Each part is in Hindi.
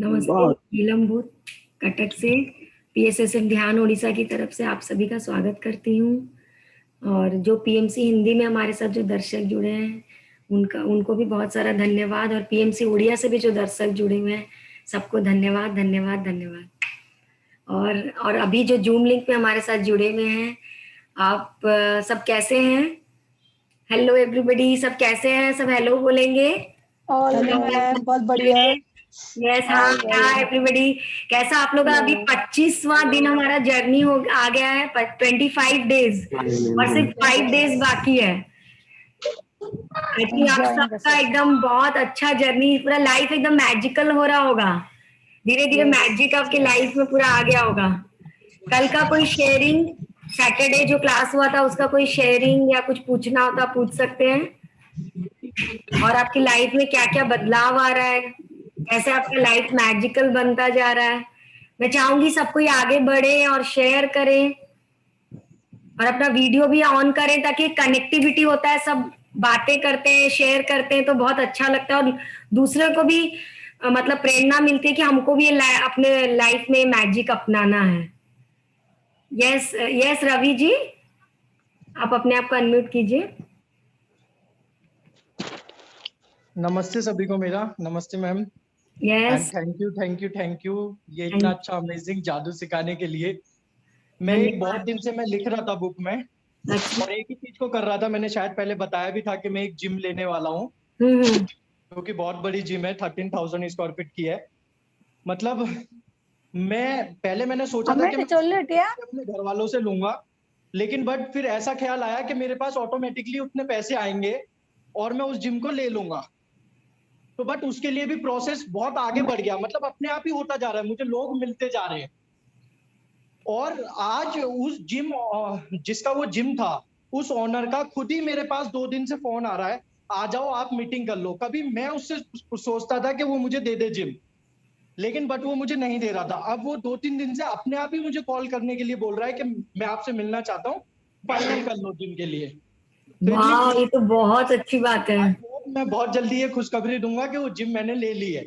नमस्ते, बहुत नीलम भूत कटक से पीएसएसएम ध्यान उड़ीसा की तरफ से आप सभी का स्वागत करती हूँ। और जो पीएमसी हिंदी में हमारे साथ जो दर्शक जुड़े हैं उनको भी बहुत सारा धन्यवाद, और पीएमसी उड़िया से भी जो दर्शक जुड़े हुए हैं सबको धन्यवाद धन्यवाद धन्यवाद। और अभी जो जूम लिंक पे हमारे साथ जुड़े हुए हैं, आप सब कैसे हैं? हेलो एवरीबॉडी, सब कैसे हैं? सब हेलो बोलेंगे। हेलो मैम, बहुत बढ़िया। यस, हाँ हाय एवरीबॉडी। कैसा आप लोग का? अभी 25वां दिन हमारा जर्नी हो आ गया है, 25 डेज और सिर्फ 5 डेज बाकी है। आई थिंक आप सबका एकदम बहुत अच्छा जर्नी, पूरा लाइफ एकदम मैजिकल हो रहा होगा। धीरे धीरे मैजिक आपके लाइफ में पूरा आ गया होगा। कल का कोई शेयरिंग, सैटरडे जो क्लास हुआ था उसका कोई शेयरिंग या कुछ पूछना होता पूछ सकते हैं। और आपकी लाइफ में क्या क्या बदलाव आ रहा है, कैसे आपका लाइफ मैजिकल बनता जा रहा है। मैं चाहूंगी सब कोई आगे बढ़े और शेयर करें और अपना वीडियो भी ऑन करें, ताकि कनेक्टिविटी होता है, सब बातें करते हैं, शेयर करते हैं तो बहुत अच्छा लगता है और दूसरे को भी मतलब प्रेरणा मिलती है कि हमको भी अपने लाइफ में मैजिक अपनाना है। यस यस रवि जी, आप अपने आप को अनम्यूट कीजिए। नमस्ते सभी को मेरा नमस्ते मैम। यस, थैंक यू ये इतना अच्छा अमेजिंग जादू सिखाने के लिए। मैं एक बहुत दिन से मैं लिख रहा था बुक में, और एक ही चीज को कर रहा था। मैंने शायद पहले बताया भी था कि मैं एक जिम लेने वाला हूँ, जो कि बहुत बड़ी जिम है, 13,000 स्क्वायर फीट की है। मतलब मैंने सोचा था कि मैं अपने घर वालों से लूंगा, लेकिन बट फिर ऐसा ख्याल आया कि मेरे पास ऑटोमेटिकली उतने पैसे आएंगे और मैं उस जिम को ले लूंगा। तो बट उसके लिए भी प्रोसेस बहुत आगे बढ़ गया, मतलब अपने आप ही होता जा रहा है, मुझे लोग मिलते जा रहे हैं। और आज उस जिम जिसका वो जिम था, उस ओनर का खुद ही मेरे पास 2 दिन से फोन आ रहा है, आ जाओ आप मीटिंग कर लो। कभी मैं उससे सोचता था कि वो मुझे दे दे जिम, लेकिन बट वो मुझे नहीं दे रहा था। अब वो 2-3 दिन से अपने आप ही मुझे कॉल करने के लिए बोल रहा है कि मैं आपसे मिलना चाहता हूँ, फाइनल कर लो जिम के लिए। तो वाह, ये तो बहुत अच्छी बात है। मैं बहुत जल्दी ये खुशखबरी दूंगा कि वो जिम मैंने ले ली है।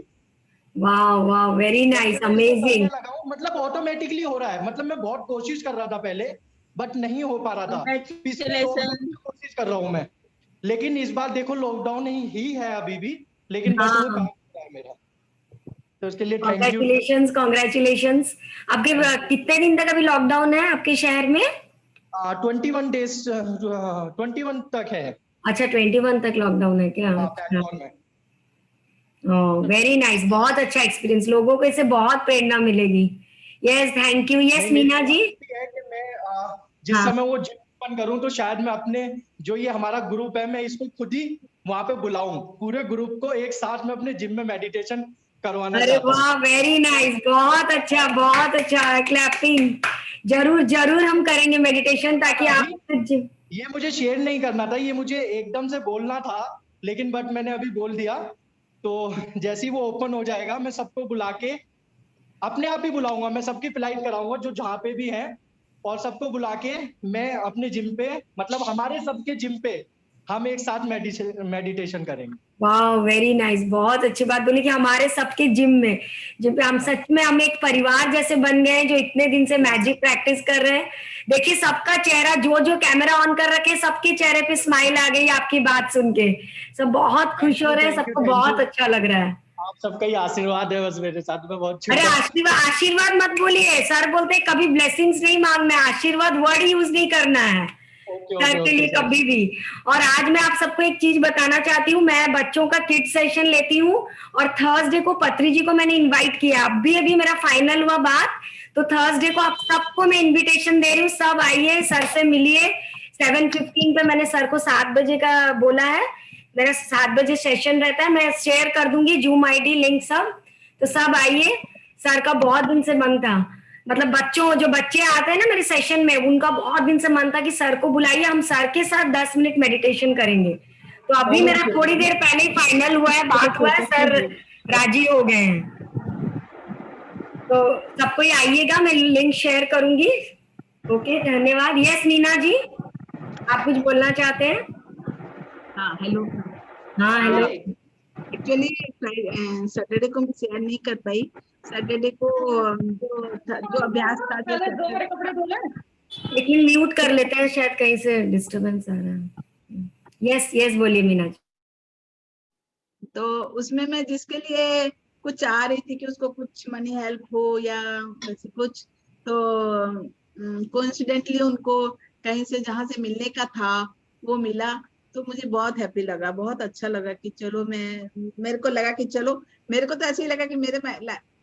वाह वाह, वेरी नाइस, अमेजिंग। मतलब ऑटोमेटिकली हो रहा है। मतलब मैं बहुत कोशिश कर रहा था पहले, बट नहीं हो पा रहा था। पिछले लॉकडाउन में कोशिश कर रहा हूँ मैं, लेकिन इस बार देखो लॉकडाउन ही है अभी भी, लेकिन बट वो काम कर रहा है मेरा। तो उसके लिए थैंक यू। Congratulations congratulations. आपके कितने दिन तक अभी लॉकडाउन है आपके शहर में? 21 डेज, 21 तक है। अच्छा, 21 तक लॉकडाउन है क्या? वेरी नाइस, बहुत अच्छा एक्सपीरियंस, लोगों को इससे बहुत प्रेरणा मिलेगी। Yes, thank you. Yes Meena ji. है कि मैं जिस समय वो जिम ओपन करूं तो शायद मैं अपने जो ये हमारा ग्रुप है, मैं इसको खुद ही वहां पे बुलाऊं, पूरे ग्रुप को एक साथ में अपने जिम में मेडिटेशन करवाना अरे चाहता हूं। वाह, वेरी नाइस, बहुत अच्छा बहुत अच्छा, क्लैपिंग। जरूर जरूर हम करेंगे मेडिटेशन, ताकि आप ये मुझे शेयर नहीं करना था, ये मुझे एकदम से बोलना था, लेकिन बट मैंने अभी बोल दिया। तो जैसे ही वो ओपन हो जाएगा मैं सबको बुला के, अपने आप ही बुलाऊंगा, मैं सबकी फ्लाइट कराऊंगा जो जहाँ पे भी हैं, और सबको बुला के मैं अपने जिम पे, मतलब हमारे सबके जिम पे हम एक साथ मेडिटेशन करेंगे। वाह, वेरी नाइस, बहुत अच्छी बात बोली कि हमारे सबके जिम पे हम सच में हम एक परिवार जैसे बन गए हैं, जो इतने दिन से मैजिक प्रैक्टिस कर रहे हैं। देखिए सबका चेहरा, जो जो कैमरा ऑन कर रखे, सबके चेहरे पे स्माइल आ गई आपकी बात सुन के। सब बहुत खुश हो रहे हैं, सबको बहुत अच्छा लग रहा है। आप सबका ही आशीर्वाद है बस मेरे साथ में, बहुत अरे छोटा। आशीर्वाद आशीर्वाद मत बोलिए, सर बोलते हैं कभी ब्लेसिंग्स नहीं मांगना है, आशीर्वाद वर्ड यूज नहीं करना है सर के लिए कभी भी। और आज मैं आप सबको एक चीज बताना चाहती हूँ, मैं बच्चों का किड सेशन लेती हूँ, और थर्सडे को पत्री जी को मैंने इनवाइट किया। अभी अभी मेरा फाइनल हुआ बात, तो थर्सडे को आप सबको मैं इनविटेशन दे रही हूँ, सब आइए, सर से मिलिए। 7:15 पे मैंने सर को 7 बजे का बोला है, मेरा 7 बजे सेशन रहता है। मैं शेयर कर दूंगी जूम आईडी लिंक सब, तो सब आइए। सर का बहुत दिन से मन था, मतलब जो बच्चे आते हैं ना मेरे सेशन में, उनका बहुत दिन से मन था कि सर को बुलाइए, हम सर के साथ 10 मिनट मेडिटेशन करेंगे। तो अभी मेरा थोड़ी देर पहले ही फाइनल हुआ है, बात हुआ है, सर राजी हो गए हैं। तो सबको ही आइएगा, मैं लिंक शेयर करूंगी। ओके, धन्यवाद। यस मीना जी, आप कुछ बोलना चाहते हैं? हाँ हेलो। हाँ हेलो। एक्चुअली सैटरडे को मैं शेयर नहीं कर पाई। सैटरडे को जो अभ्यास था, लेकिन म्यूट कर लेते हैं, शायद कहीं से डिस्टरबेंस आ रहा है। यस यस, बोलिए मीना जी। तो उसमें मैं जिसके लिए कुछ चाह रही थी कि उसको कुछ मनी हेल्प हो या वैसे कुछ, तो कोइंसिडेंटली उनको कहीं से जहां से मिलने का था वो मिला। तो मुझे बहुत हैप्पी लगा, बहुत अच्छा लगा कि चलो मेरे को लगा कि चलो, मेरे को तो ऐसे ही लगा कि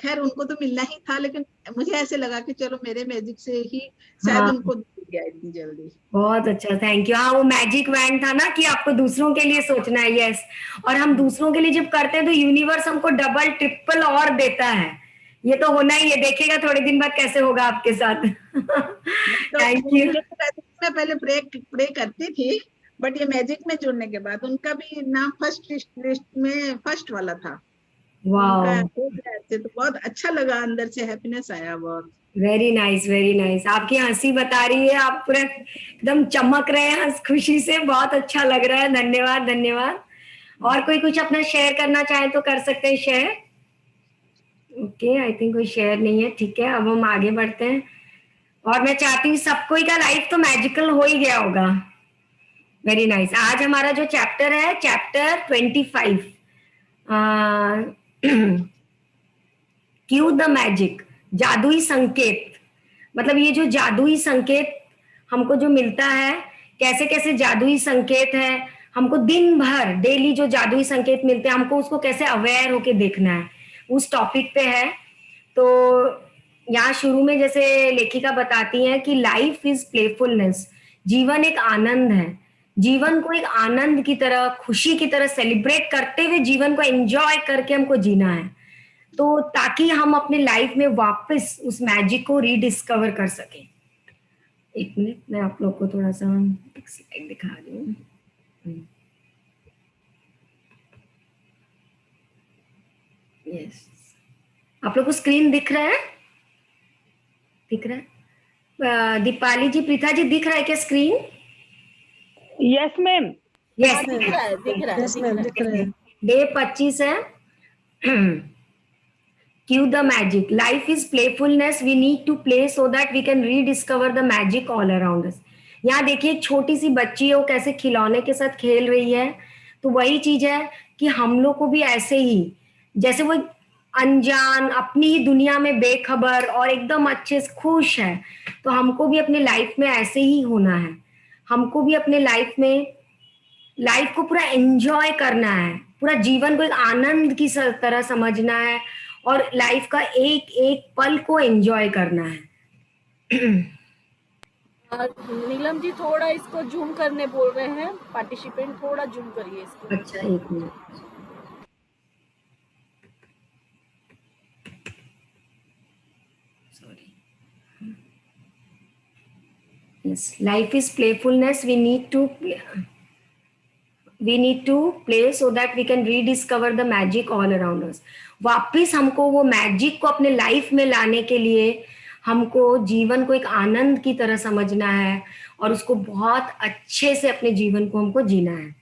खैर उनको तो मिलना ही था, लेकिन मुझे ऐसे लगा कि चलो मेरे मैजिक से ही शायद हाँ, उनको मिल गया इतनी जल्दी। बहुत अच्छा, थैंक यू। हाँ, वो मैजिक वैन था ना कि आपको दूसरों के लिए सोचना है। यस, और हम दूसरों के लिए जब करते हैं तो यूनिवर्स हमको डबल ट्रिपल और देता है। ये तो होना ही है, देखिएगा थोड़े दिन बाद कैसे होगा आपके साथ। तो थैंक यू। मुझे तो वैसे मैं पहले प्रे करती थी, बट ये मैजिक में जुड़ने के बाद उनका भी नाम फर्स्ट लिस्ट में फर्स्ट वाला था। उनका वाह, हो गया ऐसे, तो बहुत अच्छा लगा, अंदर से हैप्पीनेस आया बहुत। Very nice very nice. आपकी हंसी बता रही है, आप पूरे एकदम चमक रहे हैं हंस खुशी से, बहुत अच्छा लग रहा है। धन्यवाद धन्यवाद। और कोई कुछ अपना शेयर करना चाहे तो कर सकते हैं शेयर। ओके, आई थिंक कोई शेयर नहीं है। ठीक है, अब हम आगे बढ़ते हैं। और मैं चाहती हूँ सबको का लाइफ तो मैजिकल हो ही गया होगा। Very nice. आज हमारा जो चैप्टर है, चैप्टर 25, क्यू द मैजिक, जादुई संकेत। मतलब ये जो जादुई संकेत हमको जो मिलता है, कैसे कैसे जादुई संकेत है, हमको दिन भर डेली जो जादुई संकेत मिलते हैं, हमको उसको कैसे अवेयर होके देखना है, उस टॉपिक पे है। तो यहाँ शुरू में जैसे लेखिका बताती हैं कि लाइफ इज प्लेफुलनेस, जीवन एक आनंद है। जीवन को एक आनंद की तरह, खुशी की तरह सेलिब्रेट करते हुए जीवन को एंजॉय करके हमको जीना है। तो ताकि हम अपने लाइफ में वापस उस मैजिक को रीडिस्कवर कर सकें। एक मिनट, मैं आप लोग को थोड़ा सा एक स्लाइड दिखा रही हूँ। यस, आप लोग को स्क्रीन दिख रहा है? दिख रहा है? दीपाली जी, प्रीता जी, दिख रहा है क्या स्क्रीन? Yes ma'am. यस, दिख रहा है, दिख रहा है, यस मैम, दिख रहा है। डे 25 है। Cue the magic. Life is playfulness. We need to play so that we can rediscover the magic all around us. यहाँ देखिए, एक छोटी सी बच्ची है, वो कैसे खिलौने के साथ खेल रही है। तो वही चीज है कि हम लोग को भी ऐसे ही, जैसे वो अनजान अपनी ही दुनिया में बेखबर और एकदम अच्छे से खुश है, तो हमको भी अपने लाइफ में ऐसे ही होना है। हमको भी अपने लाइफ को पूरा एंजॉय करना है, पूरा जीवन को एक आनंद की तरह समझना है और लाइफ का एक एक पल को एंजॉय करना है। और नीलम जी थोड़ा इसको जूम करने बोल रहे हैं, पार्टिसिपेंट थोड़ा जूम करिए इसको। अच्छा, एक minute. Sorry. Yes, life is playfulness. we need to play so that we can rediscover the magic all around us. वापिस हमको वो मैजिक को अपने लाइफ में लाने के लिए हमको जीवन को एक आनंद की तरह समझना है और उसको बहुत अच्छे से अपने जीवन को हमको जीना है।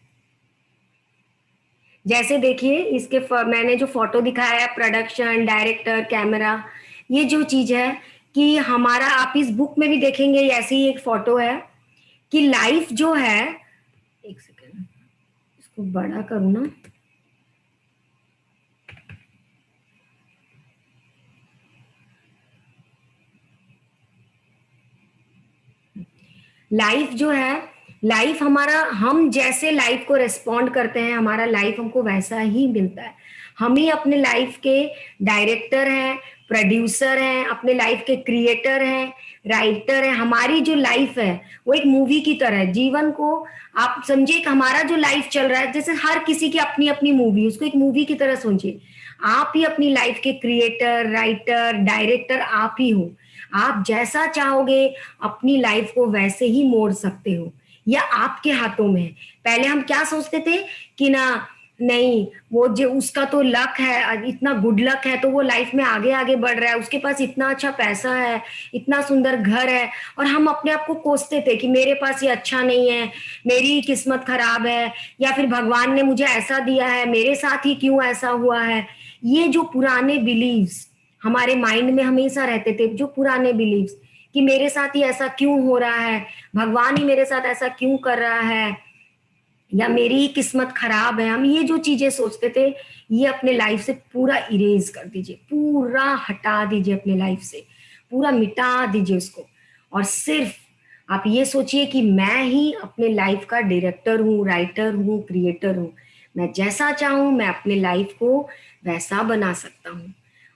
जैसे देखिए, इसके मैंने जो फोटो दिखाया है, प्रोडक्शन, डायरेक्टर, कैमरा, ये जो चीज है कि हमारा, आप इस बुक में भी देखेंगे ऐसी ही एक फोटो है कि लाइफ जो है, एक सेकेंड इसको बड़ा करूं ना, लाइफ जो है, लाइफ हमारा, हम जैसे लाइफ को रिस्पॉन्ड करते हैं, हमारा लाइफ हमको वैसा ही मिलता है। हम ही अपने लाइफ के डायरेक्टर हैं, प्रोड्यूसर हैं, अपने लाइफ के क्रिएटर हैं, राइटर हैं। हमारी जो लाइफ है वो एक मूवी की तरह है। जीवन को आप समझिए कि हमारा जो लाइफ चल रहा है, जैसे हर किसी की अपनी अपनी मूवी, उसको एक मूवी की तरह सोचिए। आप ही अपनी लाइफ के क्रिएटर, राइटर, डायरेक्टर आप ही हो। आप जैसा चाहोगे अपनी लाइफ को वैसे ही मोड़ सकते हो, या आपके हाथों में है। पहले हम क्या सोचते थे कि ना नहीं, वो जो उसका तो लक है, इतना गुड लक है, तो वो लाइफ में आगे आगे बढ़ रहा है, उसके पास इतना अच्छा पैसा है, इतना सुंदर घर है, और हम अपने आप को कोसते थे कि मेरे पास ये अच्छा नहीं है, मेरी किस्मत खराब है, या फिर भगवान ने मुझे ऐसा दिया है, मेरे साथ ही क्यों ऐसा हुआ है। ये जो पुराने बिलीव्स हमारे माइंड में हमेशा रहते थे, जो पुराने बिलीव्स कि मेरे साथ ही ऐसा क्यों हो रहा है, भगवान ही मेरे साथ ऐसा क्यों कर रहा है, या मेरी ही किस्मत खराब है, हम ये जो चीजें सोचते थे, ये अपने लाइफ से पूरा इरेज कर दीजिए, पूरा हटा दीजिए अपने लाइफ से, पूरा मिटा दीजिए उसको। और सिर्फ आप ये सोचिए कि मैं ही अपने लाइफ का डायरेक्टर हूँ, राइटर हूँ, क्रिएटर हूँ। मैं जैसा चाहूँ मैं अपने लाइफ को वैसा बना सकता हूँ।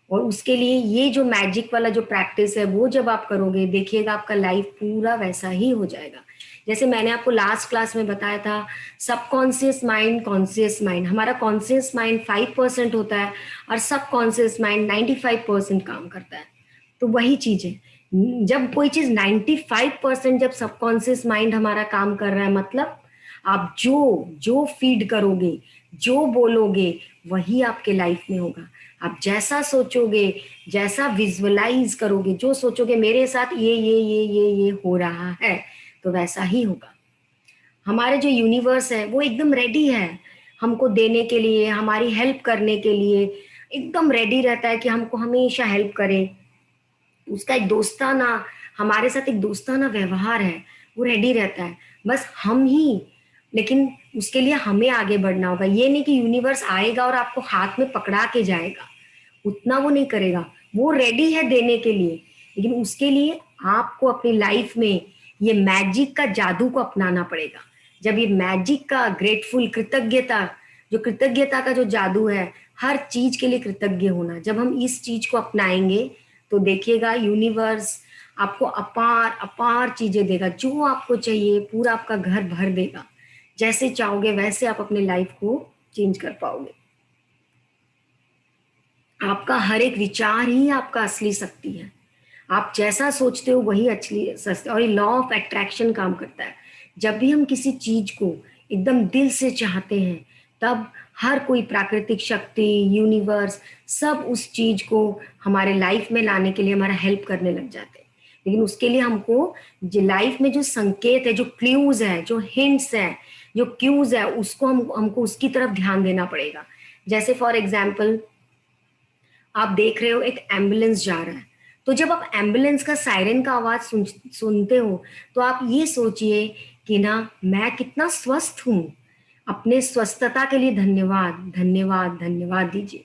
और उसके लिए ये जो मैजिक वाला जो प्रैक्टिस है, वो जब आप करोगे, देखिएगा आपका लाइफ पूरा वैसा ही हो जाएगा। जैसे मैंने आपको लास्ट क्लास में बताया था, सबकॉन्शियस माइंड, कॉन्शियस माइंड। हमारा कॉन्शियस माइंड 5% होता है और सबकॉन्शियस माइंड 95% काम करता है। तो वही चीज है, जब कोई चीज 95% जब सबकॉन्शियस माइंड हमारा काम कर रहा है, मतलब आप जो जो फीड करोगे, जो बोलोगे, वही आपके लाइफ में होगा। आप जैसा सोचोगे, जैसा विजुअलाइज करोगे, जो सोचोगे मेरे साथ ये हो रहा है, तो वैसा ही होगा। हमारे जो यूनिवर्स है वो एकदम रेडी है हमको देने के लिए, हमारी हेल्प करने के लिए एकदम रेडी रहता है कि हमको हमेशा हेल्प करे। उसका एक दोस्ताना, हमारे साथ एक दोस्ताना व्यवहार है, वो रेडी रहता है। बस हम ही, लेकिन उसके लिए हमें आगे बढ़ना होगा। ये नहीं कि यूनिवर्स आएगा और आपको हाथ में पकड़ा के जाएगा, उतना वो नहीं करेगा। वो रेडी है देने के लिए, लेकिन उसके लिए आपको अपनी लाइफ में ये मैजिक का जादू को अपनाना पड़ेगा। जब ये मैजिक का ग्रेटफुल, कृतज्ञता, जो कृतज्ञता का जो जादू है, हर चीज के लिए कृतज्ञ होना, जब हम इस चीज को अपनाएंगे तो देखिएगा यूनिवर्स आपको अपार अपार चीजें देगा, जो आपको चाहिए पूरा आपका घर भर देगा। जैसे चाहोगे वैसे आप अपने लाइफ को चेंज कर पाओगे। आपका हर एक विचार ही आपका असली शक्ति है। आप जैसा सोचते हो वही असली सस्ता। और ये लॉ ऑफ अट्रैक्शन काम करता है। जब भी हम किसी चीज को एकदम दिल से चाहते हैं, तब हर कोई प्राकृतिक शक्ति, यूनिवर्स, सब उस चीज को हमारे लाइफ में लाने के लिए हमारा हेल्प करने लग जाते हैं। लेकिन उसके लिए हमको जो लाइफ में जो संकेत है, जो क्लूज है, जो हिंट्स है, जो क्यूज है, उसको हमको उसकी तरफ ध्यान देना पड़ेगा। जैसे फॉर एग्जाम्पल आप देख रहे हो एक एम्बुलेंस जा रहा है, तो जब आप एम्बुलेंस का सायरन का आवाज सुनते हो, तो आप ये सोचिए कि ना मैं कितना स्वस्थ हूँ। अपने स्वस्थता के लिए धन्यवाद धन्यवाद धन्यवाद दीजिए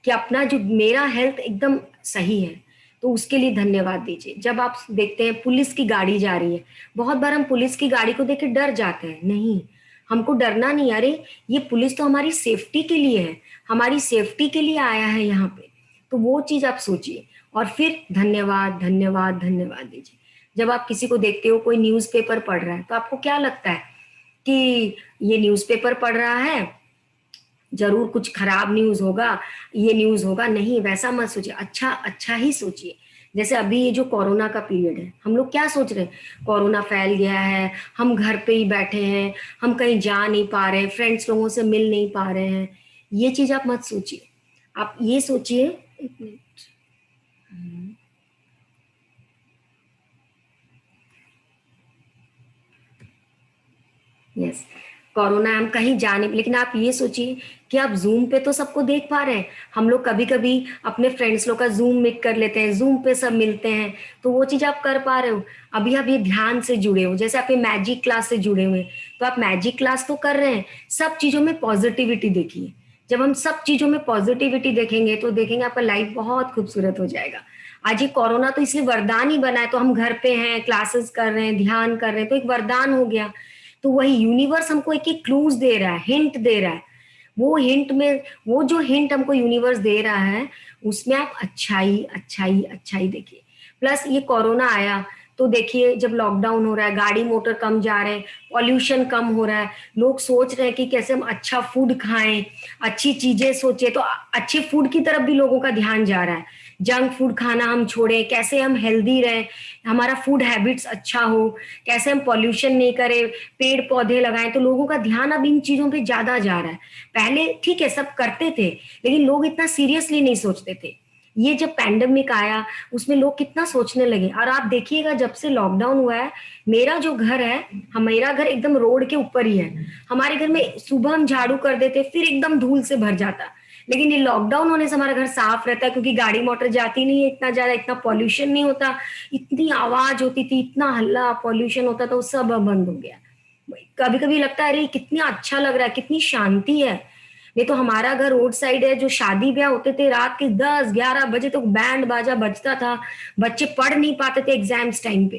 कि अपना जो मेरा हेल्थ एकदम सही है, तो उसके लिए धन्यवाद दीजिए। जब आप देखते हैं पुलिस की गाड़ी जा रही है, बहुत बार हम पुलिस की गाड़ी को देख के डर जाते हैं। नहीं, हमको डरना नहीं। अरे ये पुलिस तो हमारी सेफ्टी के लिए है, हमारी सेफ्टी के लिए आया है यहाँ पे। तो वो चीज आप सोचिए और फिर धन्यवाद धन्यवाद धन्यवाद दीजिए। जब आप किसी को देखते हो कोई न्यूज़पेपर पढ़ रहा है, तो आपको क्या लगता है कि ये न्यूज़पेपर पढ़ रहा है, जरूर कुछ खराब न्यूज होगा, ये न्यूज होगा। नहीं, वैसा मत सोचिए, अच्छा अच्छा ही सोचिए। जैसे अभी ये जो कोरोना का पीरियड है, हम लोग क्या सोच रहे हैं, कोरोना फैल गया है, हम घर पे ही बैठे हैं, हम कहीं जा नहीं पा रहे हैं, फ्रेंड्स लोगों से मिल नहीं पा रहे हैं। ये चीज आप मत सोचिए। आप ये सोचिए, एक मिनट, यस, कोरोना हम कहीं जाने, लेकिन आप ये सोचिए कि आप जूम पे तो सबको देख पा रहे हैं। हम लोग कभी कभी अपने फ्रेंड्स लोग का जूम मीट कर लेते हैं, जूम पे सब मिलते हैं, तो वो चीज आप कर पा रहे हो। अभी आप ये ध्यान से जुड़े हो, जैसे आप ये मैजिक क्लास से जुड़े हुए, तो आप मैजिक क्लास तो कर रहे हैं। सब चीजों में पॉजिटिविटी देखिए। जब हम सब चीजों में पॉजिटिविटी देखेंगे, तो देखेंगे आपका लाइफ बहुत खूबसूरत हो जाएगा। आज ये कोरोना तो इसलिए वरदान ही बना है, तो हम घर पे हैं, क्लासेस कर रहे हैं, ध्यान कर रहे हैं, तो एक वरदान हो गया। तो वही यूनिवर्स हमको एक एक क्लूज दे रहा है, हिंट दे रहा है। वो हिंट में, वो जो हिंट हमको यूनिवर्स दे रहा है, उसमें आप अच्छाई अच्छाई अच्छाई देखिए। प्लस ये कोरोना आया तो देखिए, जब लॉकडाउन हो रहा है, गाड़ी मोटर कम जा रहे हैं, पॉल्यूशन कम हो रहा है, लोग सोच रहे हैं कि कैसे हम अच्छा फूड खाएं, अच्छी चीजें सोचे, तो अच्छे फूड की तरफ भी लोगों का ध्यान जा रहा है। जंक फूड खाना हम छोड़ें, कैसे हम हेल्दी रहें, हमारा फूड हैबिट्स अच्छा हो, कैसे हम पॉल्यूशन नहीं करें, पेड़ पौधे लगाएं। तो लोगों का ध्यान अब इन चीजों पे ज्यादा जा रहा है। पहले ठीक है सब करते थे, लेकिन लोग इतना सीरियसली नहीं सोचते थे। ये जब पैंडेमिक आया उसमें लोग कितना सोचने लगे। और आप देखिएगा जब से लॉकडाउन हुआ है, मेरा जो घर है, मेरा घर एकदम रोड के ऊपर ही है। हमारे घर में सुबह हम झाड़ू कर देते फिर एकदम धूल से भर जाता, लेकिन ये लॉकडाउन होने से हमारा घर साफ रहता है, क्योंकि गाड़ी मोटर जाती नहीं है इतना ज्यादा, इतना पॉल्यूशन नहीं होता, इतनी आवाज होती थी, इतना हल्ला पॉल्यूशन होता था, वो सब अब बंद हो गया। कभी कभी लगता है अरे कितना अच्छा लग रहा है, कितनी शांति है। नहीं तो हमारा घर रोड साइड है, जो शादी ब्याह होते थे रात के 10-11 बजे तक बैंड बाजा बजता था, बच्चे पढ़ नहीं पाते थे एग्जाम्स टाइम पे।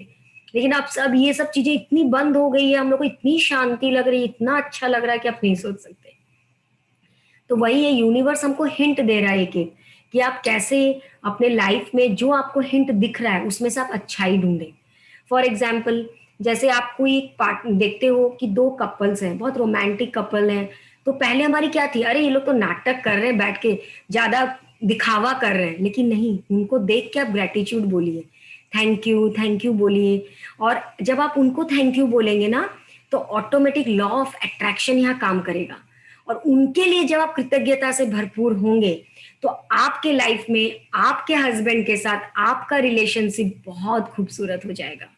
लेकिन अब सब ये सब चीजें इतनी बंद हो गई है, हम लोग को इतनी शांति लग रही है, इतना अच्छा लग रहा है कि आप नहीं सोच सकते। तो वही है, यूनिवर्स हमको हिंट दे रहा है एक एक, कि आप कैसे अपने लाइफ में जो आपको हिंट दिख रहा है उसमें से आप अच्छाई ढूंढें। फॉर एग्जाम्पल, जैसे आप कोई पार्ट देखते हो कि दो कपल्स हैं, बहुत रोमांटिक कपल हैं, तो पहले हमारी क्या थी, अरे ये लोग तो नाटक कर रहे हैं बैठ के, ज्यादा दिखावा कर रहे हैं। लेकिन नहीं, उनको देख के आप ग्रेटिट्यूड बोलिए, थैंक यू बोलिए। और जब आप उनको थैंक यू बोलेंगे ना, तो ऑटोमेटिक लॉ ऑफ अट्रैक्शन यहाँ काम करेगा। और उनके लिए जब आप कृतज्ञता से भरपूर होंगे, तो आपके लाइफ में आपके हस्बैंड के साथ आपका रिलेशनशिप बहुत खूबसूरत हो जाएगा।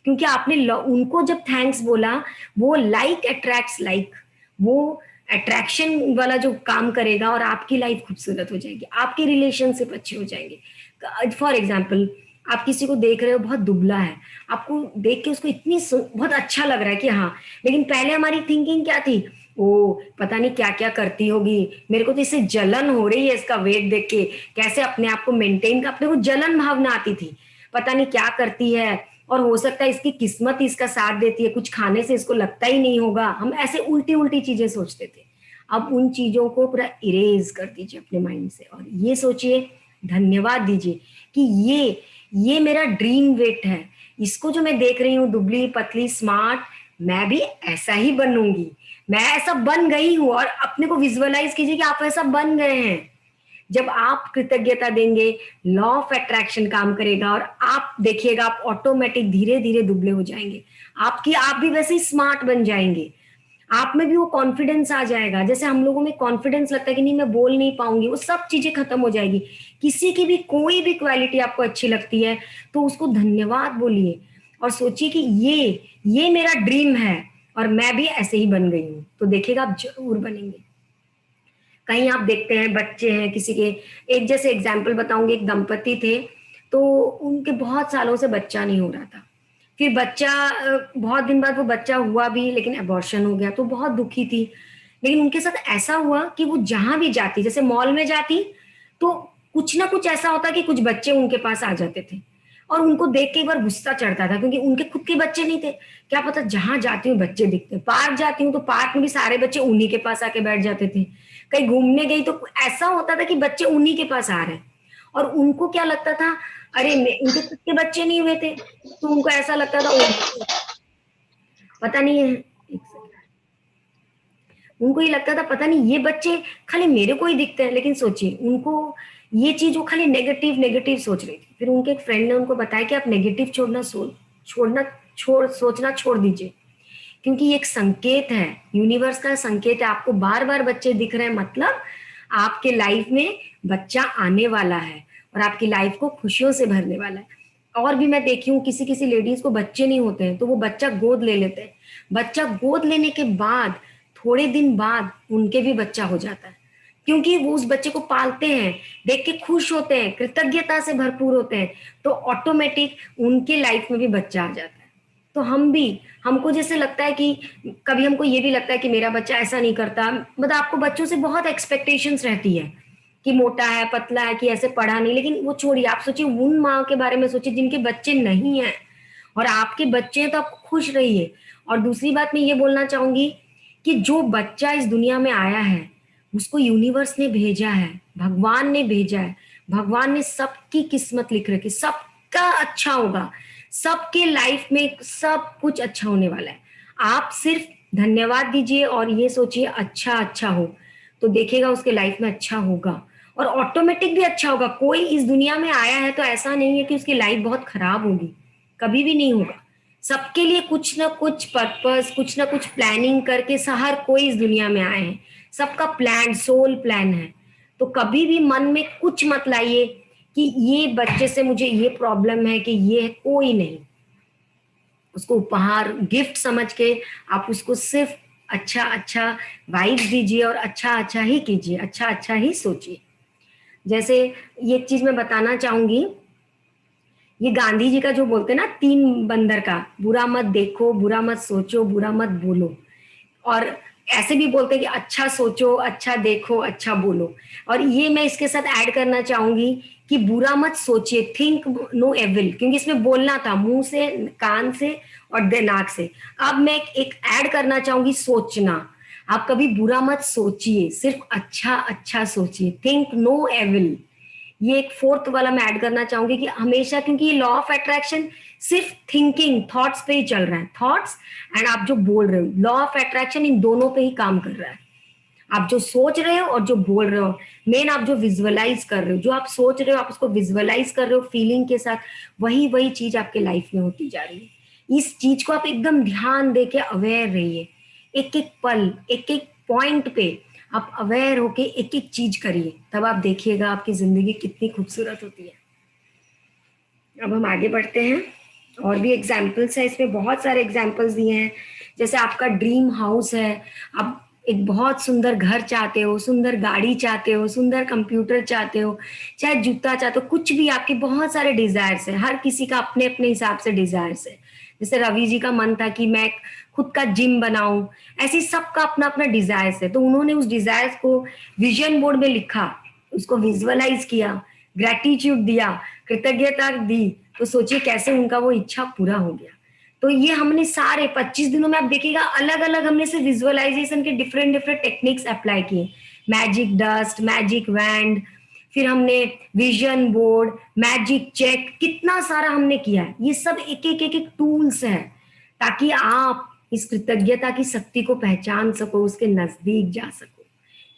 क्योंकि आपने उनको जब थैंक्स बोला, वो लाइक अट्रैक्ट्स लाइक, वो अट्रैक्शन वाला जो काम करेगा और आपकी लाइफ खूबसूरत हो जाएगी, आपके रिलेशनशिप अच्छे हो जाएंगे। फॉर एग्जाम्पल, आप किसी को देख रहे हो बहुत दुबला है, आपको देख के उसको बहुत अच्छा लग रहा है कि हाँ, लेकिन पहले हमारी थिंकिंग क्या थी, ओ पता नहीं क्या क्या करती होगी, मेरे को तो इससे जलन हो रही है इसका वेट देख के, कैसे अपने आप को मेंटेन कर, अपने को जलन भावना आती थी, पता नहीं क्या करती है, और हो सकता है इसकी किस्मत ही इसका साथ देती है, कुछ खाने से इसको लगता ही नहीं होगा। हम ऐसे उल्टी उल्टी चीजें सोचते थे। अब उन चीजों को पूरा इरेज कर दीजिए अपने माइंड से, और ये सोचिए, धन्यवाद दीजिए कि ये मेरा ड्रीम वेट है, इसको जो मैं देख रही हूँ दुबली पतली स्मार्ट, मैं भी ऐसा ही बनूंगी, मैं ऐसा बन गई हूँ। और अपने को विजुअलाइज कीजिए कि आप ऐसा बन गए हैं। जब आप कृतज्ञता देंगे, लॉ ऑफ अट्रैक्शन काम करेगा, और आप देखिएगा आप ऑटोमेटिक धीरे धीरे दुबले हो जाएंगे, आप भी वैसे ही स्मार्ट बन जाएंगे, आप में भी वो कॉन्फिडेंस आ जाएगा। जैसे हम लोगों में कॉन्फिडेंस लगता है कि नहीं मैं बोल नहीं पाऊंगी, वो सब चीजें खत्म हो जाएगी। किसी की भी कोई भी क्वालिटी आपको अच्छी लगती है तो उसको धन्यवाद बोलिए, और सोचिए कि ये मेरा ड्रीम है और मैं भी ऐसे ही बन गई हूँ। तो देखिएगा आप जरूर बनेंगे। कहीं आप देखते हैं बच्चे हैं किसी के, एक जैसे एग्जाम्पल बताऊंगी, एक दंपति थे, तो उनके बहुत सालों से बच्चा नहीं हो रहा था, फिर बच्चा बहुत दिन बाद वो बच्चा हुआ भी, लेकिन अबॉर्शन हो गया, तो बहुत दुखी थी। लेकिन उनके साथ ऐसा हुआ कि वो जहां भी जाती, जैसे मॉल में जाती, तो कुछ ना कुछ ऐसा होता कि कुछ बच्चे उनके पास आ जाते थे, और उनको देख के एक बार गुस्सा चढ़ता था, क्योंकि उनके खुद के बच्चे नहीं थे। क्या पता, जहां जाती हूँ बच्चे दिखते, पार्क जाती हूँ तो पार्क में भी सारे बच्चे उन्हीं के पास आके बैठ जाते थे, कहीं घूमने गई तो ऐसा होता था कि बच्चे उन्हीं के पास आ रहे हैं। और उनको क्या लगता था, अरे उनके खुद के बच्चे नहीं हुए थे, तो उनको ऐसा लगता था पता नहीं है, उनको ये लगता था पता नहीं ये बच्चे खाली मेरे को ही दिखते हैं। लेकिन सोचिए, उनको ये चीज वो खाली नेगेटिव नेगेटिव सोच रही थी। फिर उनके एक फ्रेंड ने उनको बताया कि आप नेगेटिव सोचना छोड़ दीजिए, क्योंकि ये एक संकेत है, यूनिवर्स का संकेत है, आपको बार बार बच्चे दिख रहे हैं, मतलब आपके लाइफ में बच्चा आने वाला है और आपकी लाइफ को खुशियों से भरने वाला है। और भी मैं देखी हूँ, किसी किसी लेडीज को बच्चे नहीं होते हैं तो वो बच्चा गोद ले लेते हैं, बच्चा गोद लेने के बाद थोड़े दिन बाद उनके भी बच्चा हो जाता है, क्योंकि वो उस बच्चे को पालते हैं, देख के खुश होते हैं, कृतज्ञता से भरपूर होते हैं, तो ऑटोमेटिक उनके लाइफ में भी बच्चा आ जाता है। तो हमको जैसे लगता है कि कभी हमको ये भी लगता है कि मेरा बच्चा ऐसा नहीं करता, मतलब आपको बच्चों से बहुत एक्सपेक्टेशंस रहती है कि मोटा है, पतला है, कि ऐसे पढ़ा नहीं। लेकिन वो छोड़िए, आप सोचिए उन माँ के बारे में सोचिए जिनके बच्चे नहीं हैं और आपके बच्चे हैं, तो आप खुश रहिए। और दूसरी बात मैं ये बोलना चाहूंगी कि जो बच्चा इस दुनिया में आया है उसको यूनिवर्स ने भेजा है, भगवान ने भेजा है, भगवान ने सबकी किस्मत लिख रखी, सबका अच्छा होगा, सबके लाइफ में सब कुछ अच्छा होने वाला है। आप सिर्फ धन्यवाद दीजिए और ये सोचिए अच्छा अच्छा हो, तो देखिएगा उसके लाइफ में अच्छा होगा। और ऑटोमेटिक भी अच्छा होगा। कोई इस दुनिया में आया है तो ऐसा नहीं है कि उसकी लाइफ बहुत खराब होगी, कभी भी नहीं होगा। सबके लिए कुछ ना कुछ पर्पस, कुछ ना कुछ प्लानिंग करके हर कोई इस दुनिया में आए हैं। सबका प्लान, सोल प्लान है। तो कभी भी मन में कुछ मत लाइए कि ये बच्चे से मुझे ये प्रॉब्लम है कि ये है, कोई नहीं। उसको उपहार, गिफ्ट समझ के आप उसको सिर्फ अच्छा अच्छा वाइब्स दीजिए और अच्छा अच्छा ही कीजिए, अच्छा अच्छा ही सोचिए। जैसे ये एक चीज मैं बताना चाहूंगी, ये गांधी जी का जो बोलते हैं ना 3 बंदर का, बुरा मत देखो, बुरा मत सोचो, बुरा मत बोलो। और ऐसे भी बोलते हैं कि अच्छा सोचो, अच्छा देखो, अच्छा बोलो। और ये मैं इसके साथ ऐड करना चाहूंगी कि बुरा मत सोचिए, थिंक नो एविल, क्योंकि इसमें बोलना था मुंह से, कान से और दिमाग से। अब मैं एक ऐड करना चाहूंगी, सोचना। आप कभी बुरा मत सोचिए, सिर्फ अच्छा अच्छा सोचिए, थिंक नो एविल। ये एक 4th वाला मैं ऐड करना चाहूंगी कि हमेशा, क्योंकि ये लॉ ऑफ अट्रैक्शन सिर्फ थिंकिंग, थॉट्स पे ही चल रहा है। थॉट्स एंड आप जो बोल रहे हो, लॉ ऑफ अट्रैक्शन इन दोनों पे ही काम कर रहा है। आप जो सोच रहे हो और जो बोल रहे हो, मेन आप जो विजुअलाइज कर रहे हो, जो आप सोच रहे हो आप उसको विजुअलाइज कर रहे हो फीलिंग के साथ, वही वही चीज आपके लाइफ में होती जा रही है। इस चीज को आप एकदम ध्यान दे के अवेयर रहिए। एक एक पल, एक एक पॉइंट पे आप अवेयर होके एक एक चीज करिए, तब आप देखिएगा आपकी जिंदगी कितनी खूबसूरत होती है। अब हम आगे बढ़ते हैं। और भी एग्जाम्पल्स है इसमें, बहुत सारे एग्जाम्पल्स दिए हैं। जैसे आपका ड्रीम हाउस है, आप एक बहुत सुंदर घर चाहते हो, सुंदर गाड़ी चाहते हो, सुंदर कंप्यूटर चाहते हो, चाहे जूता चाहते हो, कुछ भी आपके बहुत सारे डिजायर्स है। हर किसी का अपने अपने हिसाब से डिजायर्स है। जैसे रवि जी का मन था कि मैं खुद का जिम बनाऊं, ऐसे सबका अपना अपना डिजायर्स है। तो उन्होंने उस डिजायर्स को विजन बोर्ड में लिखा, उसको विजुअलाइज किया, ग्रेटिट्यूड दिया, कृतज्ञता दी, तो सोचिए कैसे उनका वो इच्छा पूरा हो गया। तो ये हमने सारे 25 दिनों में आप देखिएगा अलग अलग हमने से विजुअलाइजेशन के डिफरेंट डिफरेंट टेक्निक्स अप्लाई किए। मैजिक डस्ट, मैजिक वैंड, फिर हमने विजन बोर्ड, मैजिक चेक, कितना सारा हमने किया है। ये सब एक एक एक एक टूल्स है ताकि आप इस कृतज्ञता की शक्ति को पहचान सको, उसके नजदीक जा सको।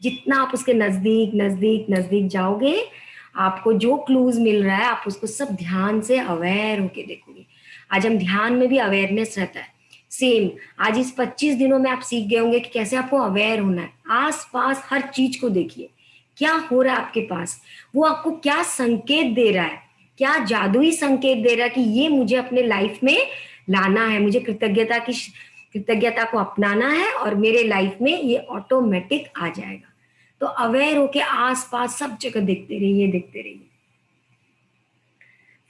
जितना आप उसके नजदीक नजदीक नजदीक जाओगे, आपको जो क्लूज मिल रहा है आप उसको सब ध्यान से अवेयर होके देखोगे। आज हम ध्यान में भी अवेयरनेस रहता है। सेम आज इस 25 दिनों में आप सीख गए होंगे कि कैसे आपको अवेयर होना है। आस पास हर चीज को देखिए, क्या हो रहा है आपके पास, वो आपको क्या संकेत दे रहा है, क्या जादुई संकेत दे रहा है कि ये मुझे अपने लाइफ में लाना है, मुझे कृतज्ञता को अपनाना है और मेरे लाइफ में ये ऑटोमेटिक आ जाएगा। तो अवेयर होके आसपास सब जगह देखते रहिए, देखते रहिए।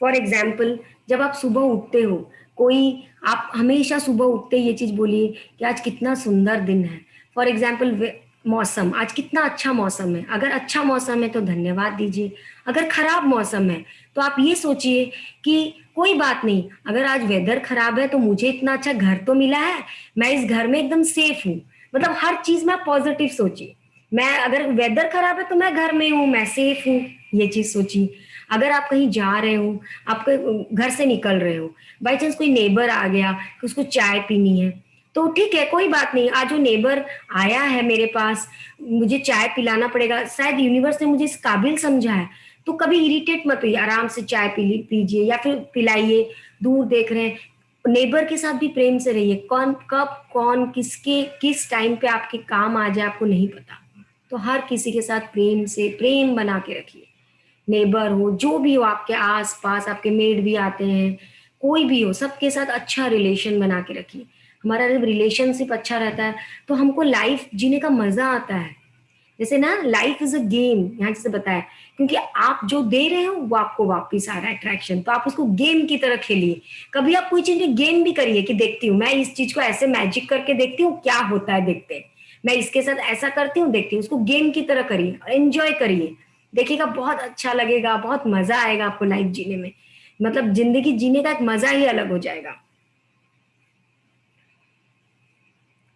फॉर एग्जाम्पल, जब आप सुबह उठते हो, कोई आप हमेशा सुबह उठते ये चीज बोलिए कि आज कितना सुंदर दिन है। फॉर एग्जाम्पल मौसम, आज कितना अच्छा मौसम है। अगर अच्छा मौसम है तो धन्यवाद दीजिए, अगर खराब मौसम है तो आप ये सोचिए कि कोई बात नहीं, अगर आज वेदर खराब है तो मुझे इतना अच्छा घर तो मिला है, मैं इस घर में एकदम सेफ हूँ। मतलब हर चीज में आप पॉजिटिव सोचिए। मैं अगर वेदर खराब है तो मैं घर में हूँ, मैं सेफ हूँ, ये चीज सोचिए। अगर आप कहीं जा रहे हो, आप घर से निकल रहे हो, बाई चांस कोई नेबर आ गया कि उसको चाय पीनी है, तो ठीक है, कोई बात नहीं, आज जो नेबर आया है मेरे पास, मुझे चाय पिलाना पड़ेगा, शायद यूनिवर्स ने मुझे इस काबिल समझा है। तो कभी इरिटेट मत होइए, आराम से चाय पीजिए या फिर पिलाइए। दूर देख रहे हैं, नेबर के साथ भी प्रेम से रहिए। कौन कब कौन किसके किस टाइम पे आपके काम आ जाए आपको नहीं पता। तो हर किसी के साथ प्रेम से प्रेम बना के रखिए। नेबर हो, जो भी हो आपके आस पास, आपके मेड भी आते हैं, कोई भी हो, सबके साथ अच्छा रिलेशन बना के रखिए। हमारा जब रिलेशनशिप अच्छा रहता है तो हमको लाइफ जीने का मजा आता है। जैसे ना लाइफ इज अ गेम, यहाँ जैसे बताया, क्योंकि आप जो दे रहे हो वो आपको वापस आ रहा है अट्रैक्शन, तो आप उसको गेम की तरह खेलिए। कभी आप कोई चीज में गेम भी करिए कि देखती हूँ मैं इस चीज को ऐसे मैजिक करके देखती हूँ क्या होता है, देखते हैं मैं इसके साथ ऐसा करती हूँ, देखती हूँ। उसको गेम की तरह करिए, एंजॉय करिए, देखिएगा बहुत अच्छा लगेगा, बहुत मजा आएगा आपको लाइफ जीने में। मतलब जिंदगी जीने का एक मजा ही अलग हो जाएगा।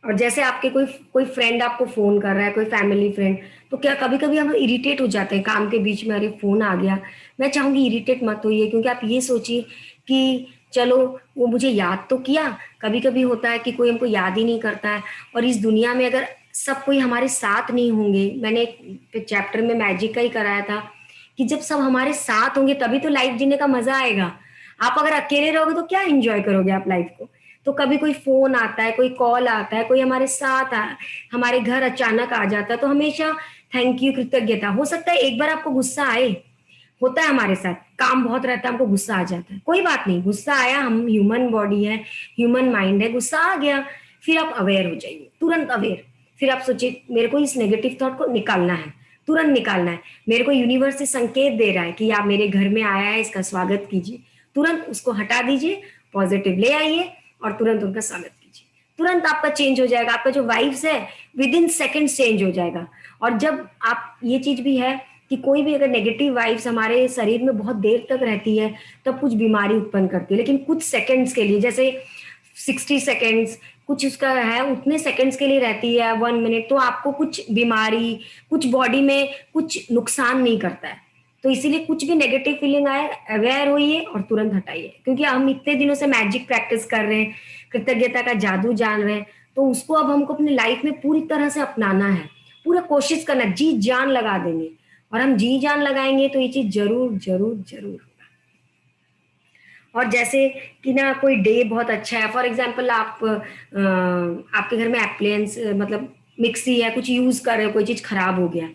और जैसे आपके कोई कोई फ्रेंड आपको फोन कर रहा है, कोई फैमिली फ्रेंड, तो क्या कभी कभी हम इरिटेट हो जाते हैं काम के बीच में, अरे फोन आ गया। मैं चाहूंगी इरिटेट मत होइए, क्योंकि आप ये सोचिए कि चलो वो मुझे याद तो किया। कभी कभी होता है कि कोई हमको याद ही नहीं करता है, और इस दुनिया में अगर सब कोई हमारे साथ नहीं होंगे। मैंने एक चैप्टर में मैजिक का ही कराया था कि जब सब हमारे साथ होंगे तभी तो लाइफ जीने का मजा आएगा। आप अगर अकेले रहोगे तो क्या एंजॉय करोगे आप लाइफ को। तो कभी कोई फोन आता है, कोई कॉल आता है, कोई हमारे साथ हमारे घर अचानक आ जाता है, तो हमेशा थैंक यू, कृतज्ञता। हो सकता है एक बार आपको गुस्सा आए, होता है हमारे साथ, काम बहुत रहता है, हमको गुस्सा आ जाता है, कोई बात नहीं, गुस्सा आया, हम ह्यूमन बॉडी है, ह्यूमन माइंड है, गुस्सा आ गया, फिर आप अवेयर हो जाइए, तुरंत अवेयर। फिर आप सोचिए मेरे को इस नेगेटिव थॉट को निकालना है, तुरंत निकालना है। मेरे को यूनिवर्स से संकेत दे रहा है कि आप मेरे घर में आया है, इसका स्वागत कीजिए। तुरंत उसको हटा दीजिए, पॉजिटिव ले आइए और तुरंत उनका स्वागत कीजिए। तुरंत आपका चेंज हो जाएगा, आपका जो वाइब्स है विद इन सेकेंड चेंज हो जाएगा। और जब आप, ये चीज भी है कि कोई भी अगर नेगेटिव वाइब्स हमारे शरीर में बहुत देर तक रहती है तब कुछ बीमारी उत्पन्न करती है, लेकिन कुछ सेकंड्स के लिए, जैसे 60 सेकंड्स कुछ उसका है, उतने सेकंड्स के लिए रहती है, 1 मिनट, तो आपको कुछ बीमारी, कुछ बॉडी में कुछ नुकसान नहीं करता है। तो इसीलिए कुछ भी नेगेटिव फीलिंग आए, अवेयर होइए और तुरंत हटाइए। क्योंकि हम इतने दिनों से मैजिक प्रैक्टिस कर रहे हैं, कृतज्ञता का जादू जान रहे हैं, तो उसको अब हमको अपनी लाइफ में पूरी तरह से अपनाना है, पूरा कोशिश करना, जी जान लगा देंगे। और हम जी जान लगाएंगे तो ये चीज जरूर जरूर जरूर होगा। और जैसे कि ना कोई डे बहुत अच्छा है, फॉर एग्जांपल आप आपके घर में अप्लायंस, मतलब मिक्सी है, कुछ यूज कर रहे हो, कोई चीज खराब हो गया,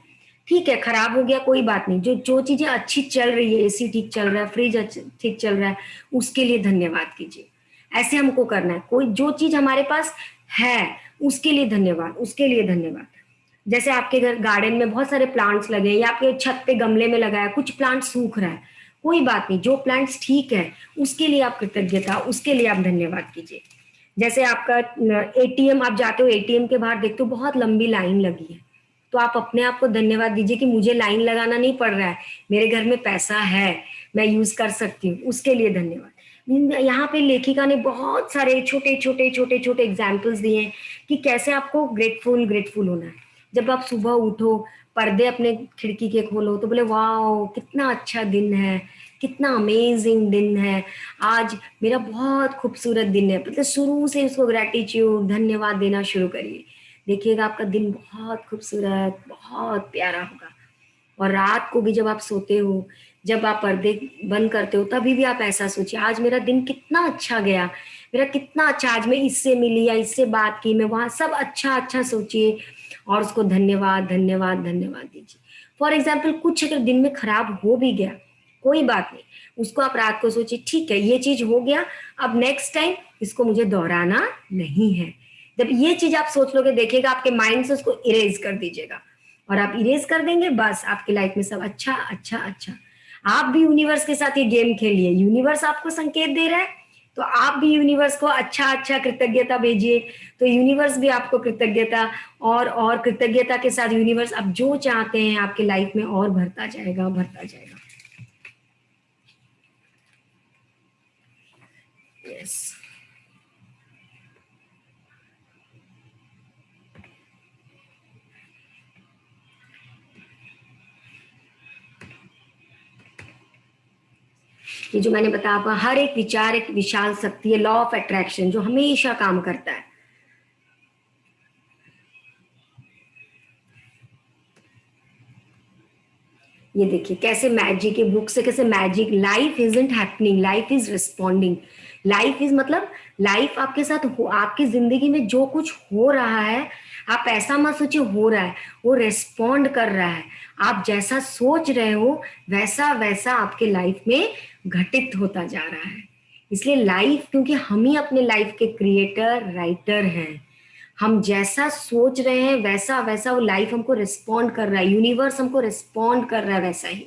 ठीक है, खराब हो गया, कोई बात नहीं। जो जो चीजें अच्छी चल रही है, एसी ठीक चल रहा है, फ्रिज ठीक चल रहा है, उसके लिए धन्यवाद कीजिए। ऐसे हमको करना है। कोई जो चीज हमारे पास है उसके लिए धन्यवाद, उसके लिए धन्यवाद। जैसे आपके घर गार्डन में बहुत सारे प्लांट्स लगे, या आपके छत पे गमले में लगाया, कुछ प्लांट सूख रहा है, कोई बात नहीं, जो प्लांट्स ठीक है उसके लिए आप कृतज्ञता, उसके लिए आप धन्यवाद कीजिए। जैसे आपका एटीएम, आप जाते हो एटीएम के बाहर देखते हो बहुत लंबी लाइन लगी है, तो आप अपने आप को धन्यवाद दीजिए कि मुझे लाइन लगाना नहीं पड़ रहा है, मेरे घर में पैसा है, मैं यूज कर सकती हूँ, उसके लिए धन्यवाद। यहाँ पे लेखिका ने बहुत सारे छोटे छोटे छोटे छोटे एग्जाम्पल्स दिए हैं कि कैसे आपको ग्रेटफुल होना है। जब आप सुबह उठो, पर्दे अपने खिड़की के खोलो तो बोले वाह कितना अच्छा दिन है, कितना अमेजिंग दिन है, आज मेरा बहुत खूबसूरत दिन है। मतलब शुरू से उसको ग्रेटिट्यूड, धन्यवाद देना शुरू करिए, देखिएगा आपका दिन बहुत खूबसूरत, बहुत प्यारा होगा। और रात को भी जब आप सोते हो, जब आप पर्दे बंद करते हो, तभी भी आप ऐसा सोचिए आज मेरा दिन कितना अच्छा गया, मेरा कितना अच्छा, आज मैं इससे मिली या इससे बात की, मैं वहां सब अच्छा अच्छा सोचिए और उसको धन्यवाद धन्यवाद धन्यवाद दीजिए। फॉर एग्जाम्पल कुछ अगर दिन में खराब हो भी गया, कोई बात नहीं, उसको आप रात को सोचिए ठीक है ये चीज हो गया, अब नेक्स्ट टाइम इसको मुझे दोहराना नहीं है। जब ये चीज आप सोच लोगे, देखिएगा आपके माइंड से उसको इरेज कर दीजिएगा, और आप इरेज कर देंगे, बस आपकी लाइफ में सब अच्छा अच्छा अच्छा। आप भी यूनिवर्स के साथ ये गेम खेलिए, यूनिवर्स आपको संकेत दे रहा है तो आप भी यूनिवर्स को अच्छा अच्छा कृतज्ञता भेजिए, तो यूनिवर्स भी आपको कृतज्ञता और कृतज्ञता के साथ यूनिवर्स आप जो चाहते हैं आपके लाइफ में और भरता जाएगा, भरता जाएगा। यस ये जो मैंने बताया आपको, हर एक विचार एक विशाल शक्ति है, लॉ ऑफ अट्रैक्शन जो हमेशा काम करता है। ये देखिए कैसे मैजिक के बुक से कैसे magic, life isn't happening, life is responding. Life is मतलब लाइफ आपके साथ हो, आपकी जिंदगी में जो कुछ हो रहा है, आप ऐसा मत सोचिए हो रहा है, वो रिस्पॉन्ड कर रहा है। आप जैसा सोच रहे हो वैसा वैसा आपके लाइफ में घटित होता जा रहा है। इसलिए लाइफ, क्योंकि हम ही अपने लाइफ के क्रिएटर राइटर हैं, हम जैसा सोच रहे हैं वैसा वैसा वो लाइफ हमको रिस्पॉन्ड कर रहा है, यूनिवर्स हमको रिस्पॉन्ड कर रहा है वैसा ही।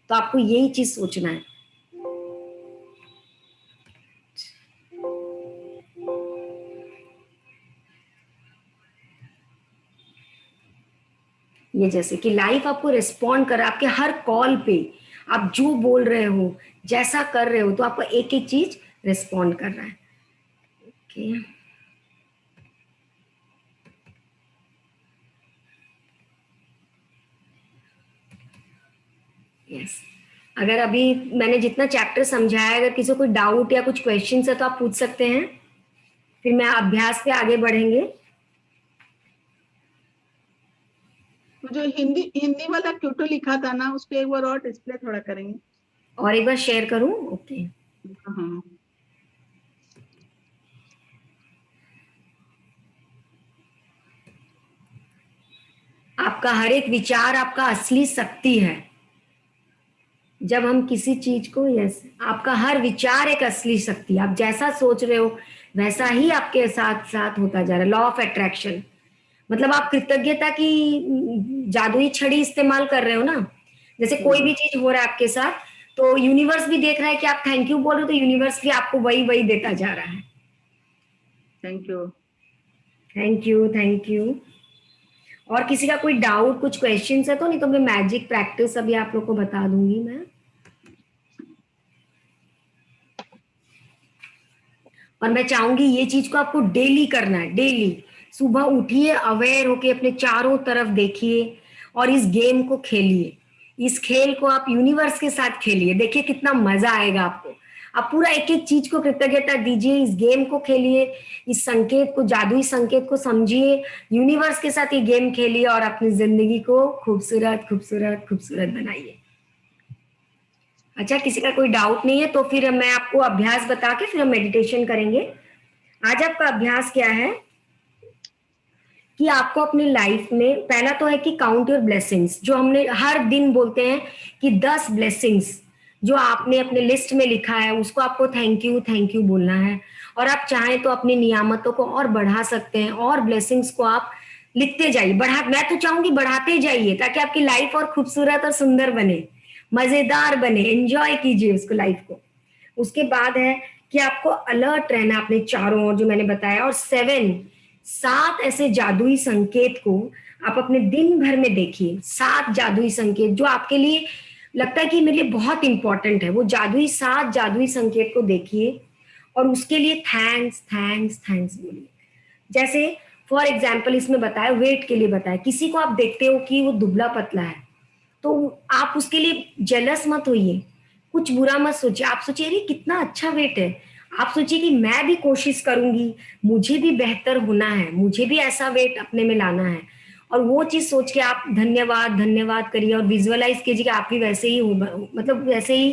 तो आपको यही चीज सोचना है। ये जैसे कि लाइफ आपको रिस्पॉन्ड कर रहा है, आपके हर कॉल पे आप जो बोल रहे हो, जैसा कर रहे हो, तो आपको एक एक चीज रिस्पॉन्ड कर रहा है। Okay yes. अगर अभी मैंने जितना चैप्टर समझाया, अगर किसी को कोई डाउट या कुछ क्वेश्चन है तो आप पूछ सकते हैं, फिर मैं अभ्यास पे आगे बढ़ेंगे। जो हिंदी हिंदी वाला क्यूटो लिखा था ना, उस पे एक बार और डिस्प्ले थोड़ा करेंगे। और एक बार शेयर करूं? ओके। हाँ, आपका हर एक विचार आपका असली शक्ति है। जब हम किसी चीज को, यस, आपका हर विचार एक असली शक्ति, आप जैसा सोच रहे हो वैसा ही आपके साथ साथ होता जा रहा है। Law of attraction. मतलब आप कृतज्ञता की जादुई छड़ी इस्तेमाल कर रहे हो ना। जैसे कोई भी चीज हो रहा है आपके साथ, तो यूनिवर्स भी देख रहा है कि आप थैंक यू बोल रहे हो, तो यूनिवर्स भी आपको वही वही देता जा रहा है। Thank you. Thank you, thank you. और किसी का कोई डाउट, कुछ क्वेश्चन है तो? नहीं तो मैं मैजिक प्रैक्टिस अभी आप लोग को बता दूंगी मैं। और मैं चाहूंगी ये चीज को आपको डेली करना है। डेली सुबह उठिए, अवेयर होके अपने चारों तरफ देखिए और इस गेम को खेलिए। इस खेल को आप यूनिवर्स के साथ खेलिए, देखिए कितना मजा आएगा आपको। आप पूरा एक एक चीज को कृतज्ञता दीजिए, इस गेम को खेलिए, इस संकेत को, जादुई संकेत को समझिए, यूनिवर्स के साथ ये गेम खेलिए और अपनी जिंदगी को खूबसूरत खूबसूरत खूबसूरत बनाइए। अच्छा, किसी का कोई डाउट नहीं है तो फिर मैं आपको अभ्यास बता के फिर हम मेडिटेशन करेंगे। आज आपका अभ्यास क्या है कि आपको अपनी लाइफ में, पहला तो है कि काउंट योर ब्लेसिंग्स। जो हमने हर दिन बोलते हैं कि 10 ब्लेसिंग्स जो आपने अपने लिस्ट में लिखा है उसको आपको थैंक यू बोलना है। और आप चाहें तो अपनी नियामतों को और बढ़ा सकते हैं, और ब्लेसिंग्स को आप लिखते जाइए, मैं तो चाहूंगी बढ़ाते जाइए, ताकि आपकी लाइफ और खूबसूरत और सुंदर बने, मजेदार बने। एंजॉय कीजिए उसको, लाइफ को। उसके बाद है कि आपको अलर्ट रहना अपने चारों ओर, जो मैंने बताया। और 7 ऐसे जादुई संकेत को आप अपने दिन भर में देखिए। 7 जादुई संकेत जो आपके लिए लगता है कि मेरे लिए बहुत इंपॉर्टेंट है, वो 7 जादुई संकेत को देखिए और उसके लिए थैंक्स थैंक्स थैंक्स बोलिए। जैसे फॉर एग्जाम्पल इसमें बताया, वेट के लिए बताया, किसी को आप देखते हो कि वो दुबला पतला है, तो आप उसके लिए जेलस मत होइए, कुछ बुरा मत सोचिए। आप सोचिए अरे कितना अच्छा वेट है। आप सोचिए कि मैं भी कोशिश करूंगी, मुझे भी बेहतर होना है, मुझे भी ऐसा वेट अपने में लाना है। और वो चीज सोच के आप धन्यवाद धन्यवाद करिए और विजुअलाइज कीजिए कि आप भी वैसे ही हो, मतलब वैसे ही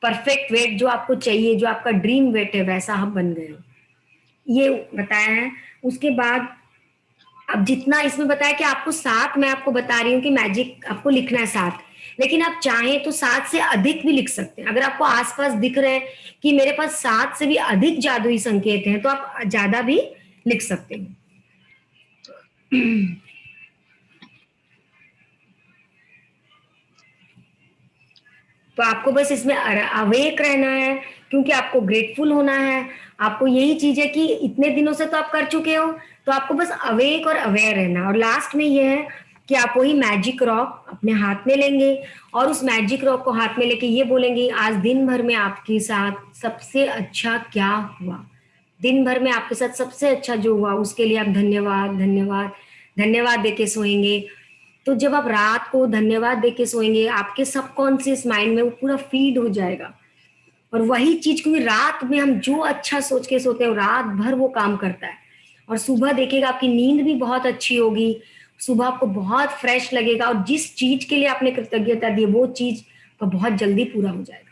परफेक्ट वेट जो आपको चाहिए, जो आपका ड्रीम वेट है, वैसा आप बन गए हो। ये बताया है। उसके बाद अब जितना इसमें बताया कि आपको 7, मैं आपको बता रही हूँ कि मैजिक आपको लिखना है 7, लेकिन आप चाहें तो 7 से अधिक भी लिख सकते हैं। अगर आपको आसपास दिख रहे हैं कि मेरे पास 7 से भी अधिक जादुई संकेत हैं, तो आप ज्यादा भी लिख सकते हैं। तो आपको बस इसमें अवेक रहना है, क्योंकि आपको ग्रेटफुल होना है। आपको यही चीज है कि इतने दिनों से तो आप कर चुके हो, तो आपको बस अवेक और अवेयर रहना। और लास्ट में ये है कि आप वही मैजिक रॉक अपने हाथ में लेंगे और उस मैजिक रॉक को हाथ में लेके ये बोलेंगे, आज दिन भर में आपके साथ सबसे अच्छा क्या हुआ, दिन भर में आपके साथ सबसे अच्छा जो हुआ उसके लिए आप धन्यवाद धन्यवाद धन्यवाद देके सोएंगे। तो जब आप रात को धन्यवाद देके सोएंगे, आपके सबकॉन्शियस माइंड में वो पूरा फीड हो जाएगा। और वही चीज, क्योंकि रात में हम जो अच्छा सोच के सोते हैं रात भर वो काम करता है। और सुबह देखिएगा आपकी नींद भी बहुत अच्छी होगी, सुबह आपको बहुत फ्रेश लगेगा और जिस चीज के लिए आपने कृतज्ञता दी वो चीज का बहुत जल्दी पूरा हो जाएगा।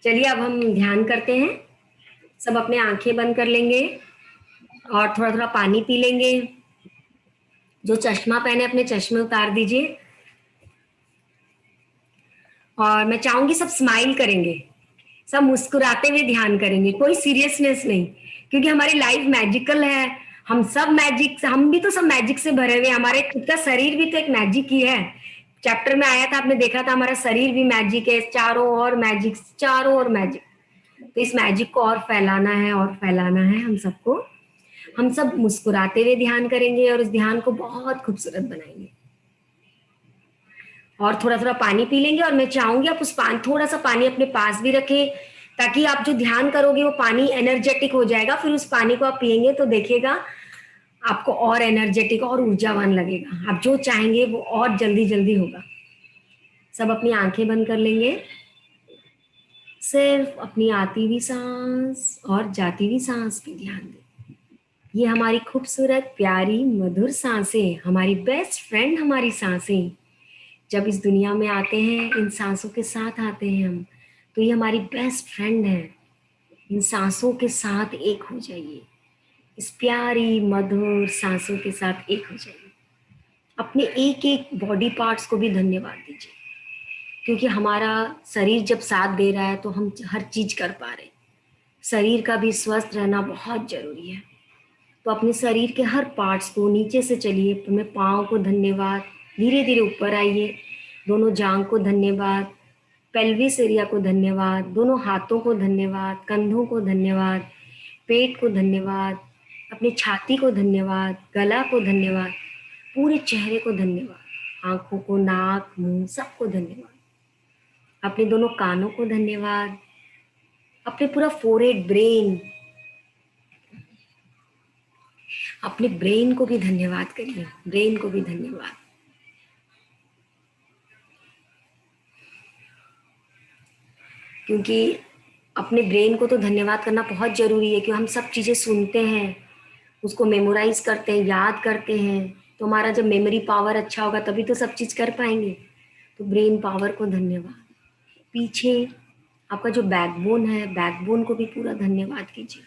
चलिए अब हम ध्यान करते हैं। सब अपने आंखें बंद कर लेंगे और थोड़ा थोड़ा पानी पी लेंगे। जो चश्मा पहने अपने चश्मे उतार दीजिए। और मैं चाहूंगी सब स्माइल करेंगे, सब मुस्कुराते हुए ध्यान करेंगे, कोई सीरियसनेस नहीं, क्योंकि हमारी लाइफ मैजिकल है। हम सब मैजिक, हम भी तो सब मैजिक से भरे हुए, हमारे खुद का शरीर भी तो एक मैजिक ही है। चैप्टर में आया था, आपने देखा था, हमारा शरीर भी मैजिक है, चारों ओर मैजिक, चारों ओर मैजिक। तो इस मैजिक को और फैलाना है और फैलाना है हम सबको। हम सब मुस्कुराते हुए ध्यान करेंगे और इस ध्यान को बहुत खूबसूरत बनाएंगे। और थोड़ा थोड़ा पानी पी लेंगे और मैं चाहूंगी आप उस पानी, थोड़ा सा पानी अपने पास भी रखें, ताकि आप जो ध्यान करोगे वो पानी एनर्जेटिक हो जाएगा। फिर उस पानी को आप पिएंगे तो देखिएगा आपको और एनर्जेटिक और ऊर्जावान लगेगा। आप जो चाहेंगे वो और जल्दी जल्दी होगा। सब अपनी आंखें बंद कर लेंगे, सिर्फ अपनी आती हुई सांस और जाती हुई सांस पे ध्यान दें। ये हमारी खूबसूरत प्यारी मधुर सांसें, हमारी बेस्ट फ्रेंड हमारी सांसें, जब इस दुनिया में आते हैं इन सांसों के साथ आते हैं हम, तो ये हमारी बेस्ट फ्रेंड है। इन सांसों के साथ एक हो जाइए, इस प्यारी मधुर सांसों के साथ एक हो जाइए। अपने एक एक बॉडी पार्ट्स को भी धन्यवाद दीजिए, क्योंकि हमारा शरीर जब साथ दे रहा है तो हम हर चीज कर पा रहे हैं। शरीर का भी स्वस्थ रहना बहुत जरूरी है। तो अपने शरीर के हर पार्ट्स को नीचे से चलिए, अपने पाँव को धन्यवाद, धीरे धीरे ऊपर आइए, दोनों जांग को धन्यवाद, पेल्विस एरिया को धन्यवाद, दोनों हाथों को धन्यवाद, कंधों को धन्यवाद, पेट को धन्यवाद, अपनी छाती को धन्यवाद, गला को धन्यवाद, पूरे चेहरे को धन्यवाद, आंखों को, नाक, मुंह, सबको धन्यवाद, अपने दोनों कानों को धन्यवाद, अपने पूरा फोरहेड, ब्रेन, अपने ब्रेन को भी धन्यवाद करिए, ब्रेन को भी धन्यवाद। क्योंकि अपने ब्रेन को तो धन्यवाद करना बहुत जरूरी है, क्योंकि हम सब चीजें सुनते हैं, उसको मेमोराइज करते हैं, याद करते हैं, तो हमारा जब मेमोरी पावर अच्छा होगा तभी तो सब चीज कर पाएंगे। तो ब्रेन पावर को धन्यवाद। पीछे आपका जो बैकबोन है, बैकबोन को भी पूरा धन्यवाद कीजिए,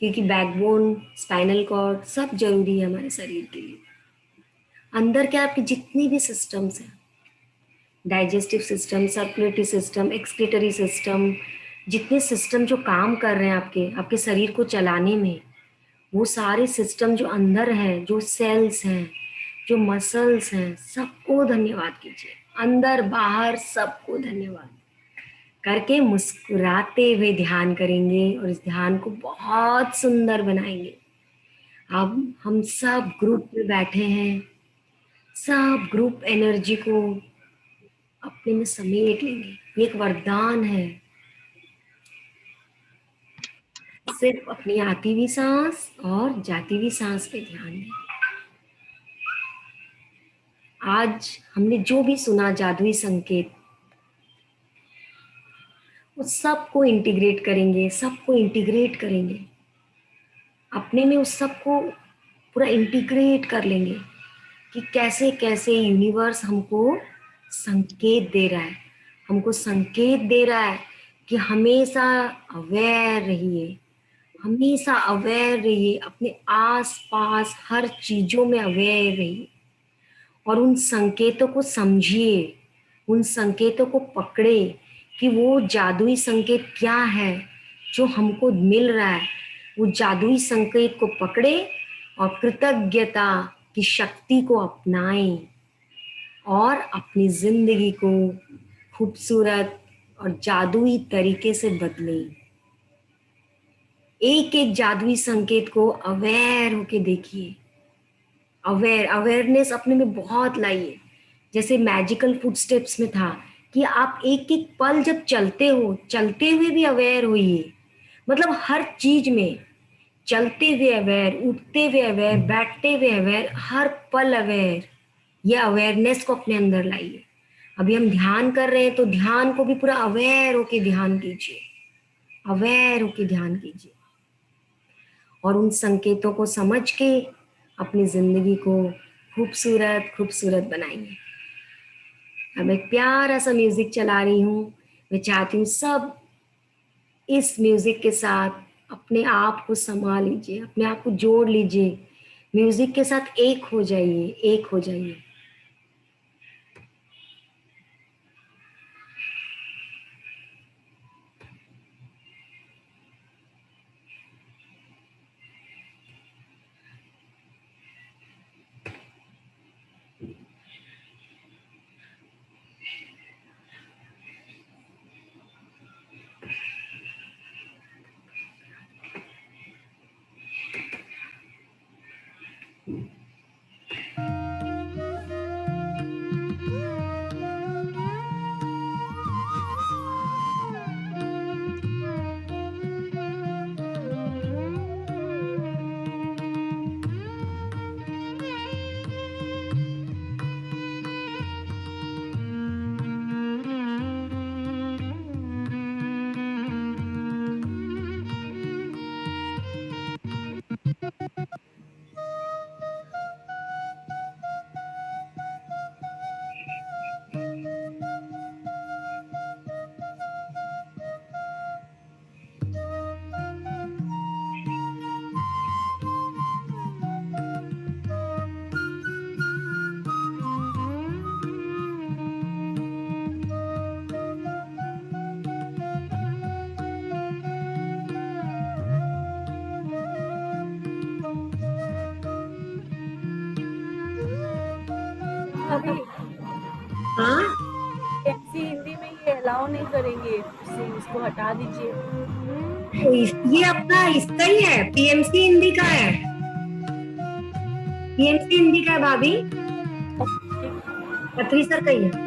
क्योंकि बैकबोन, स्पाइनल कॉर्ड सब जरूरी है हमारे शरीर के लिए। अंदर के आपके जितनी भी सिस्टम्स हैं, digestive system, circulatory system, excretory system, जितने सिस्टम जो काम कर रहे हैं आपके शरीर को चलाने में, वो सारे सिस्टम जो अंदर है, जो सेल्स हैं, जो मसल्स हैं, सबको धन्यवाद कीजिए। अंदर बाहर सबको धन्यवाद करके मुस्कुराते हुए ध्यान करेंगे और इस ध्यान को बहुत सुंदर बनाएंगे। अब हम सब ग्रुप में बैठे हैं, सब ग्रुप एनर्जी को अपने में समेट लेंगे। ये एक वरदान है। सिर्फ अपनी आती हुई सांस और जाती हुई सांस पे ध्यान दें। आज हमने जो भी सुना जादुई संकेत, उस सबको इंटीग्रेट करेंगे, सबको इंटीग्रेट करेंगे अपने में, उस सबको पूरा इंटीग्रेट कर लेंगे कि कैसे कैसे यूनिवर्स हमको संकेत दे रहा है, हमको संकेत दे रहा है कि हमेशा अवेयर रहिए, हमेशा अवेयर रहिए, अपने आस पास हर चीजों में अवेयर रहिए और उन संकेतों को समझिए, उन संकेतों को पकड़े कि वो जादुई संकेत क्या है जो हमको मिल रहा है। वो जादुई संकेत को पकड़े और कृतज्ञता की शक्ति को अपनाएं और अपनी जिंदगी को खूबसूरत और जादुई तरीके से बदलें। एक एक जादुई संकेत को अवेयर होके देखिए, अवेयरनेस अपने में बहुत लाइए। जैसे मैजिकल फुटस्टेप्स में था कि आप एक एक पल जब चलते हो, चलते हुए भी अवेयर होइए, मतलब हर चीज में चलते हुए अवेयर, उठते हुए अवेयर, बैठते हुए अवेयर, हर पल अवेयर। ये अवेयरनेस को अपने अंदर लाइए। अभी हम ध्यान कर रहे हैं तो ध्यान को भी पूरा अवेयर होके ध्यान कीजिए, अवेयर होके ध्यान कीजिए और उन संकेतों को समझ के अपनी जिंदगी को खूबसूरत खूबसूरत बनाइए। अब एक प्यारा सा म्यूजिक चला रही हूँ, मैं चाहती हूँ सब इस म्यूजिक के साथ अपने आप को समा लीजिए, अपने आप को जोड़ लीजिए, म्यूजिक के साथ एक हो जाइए, एक हो जाइए। भाभी हाँ, PMC हिंदी में ये अलाउ नहीं करेंगे, इसको हटा दीजिए। तो ये अपना इसका ही है, पीएमसी हिंदी का है, पीएमसी हिंदी का है भाभी, खत्री सर का ही है।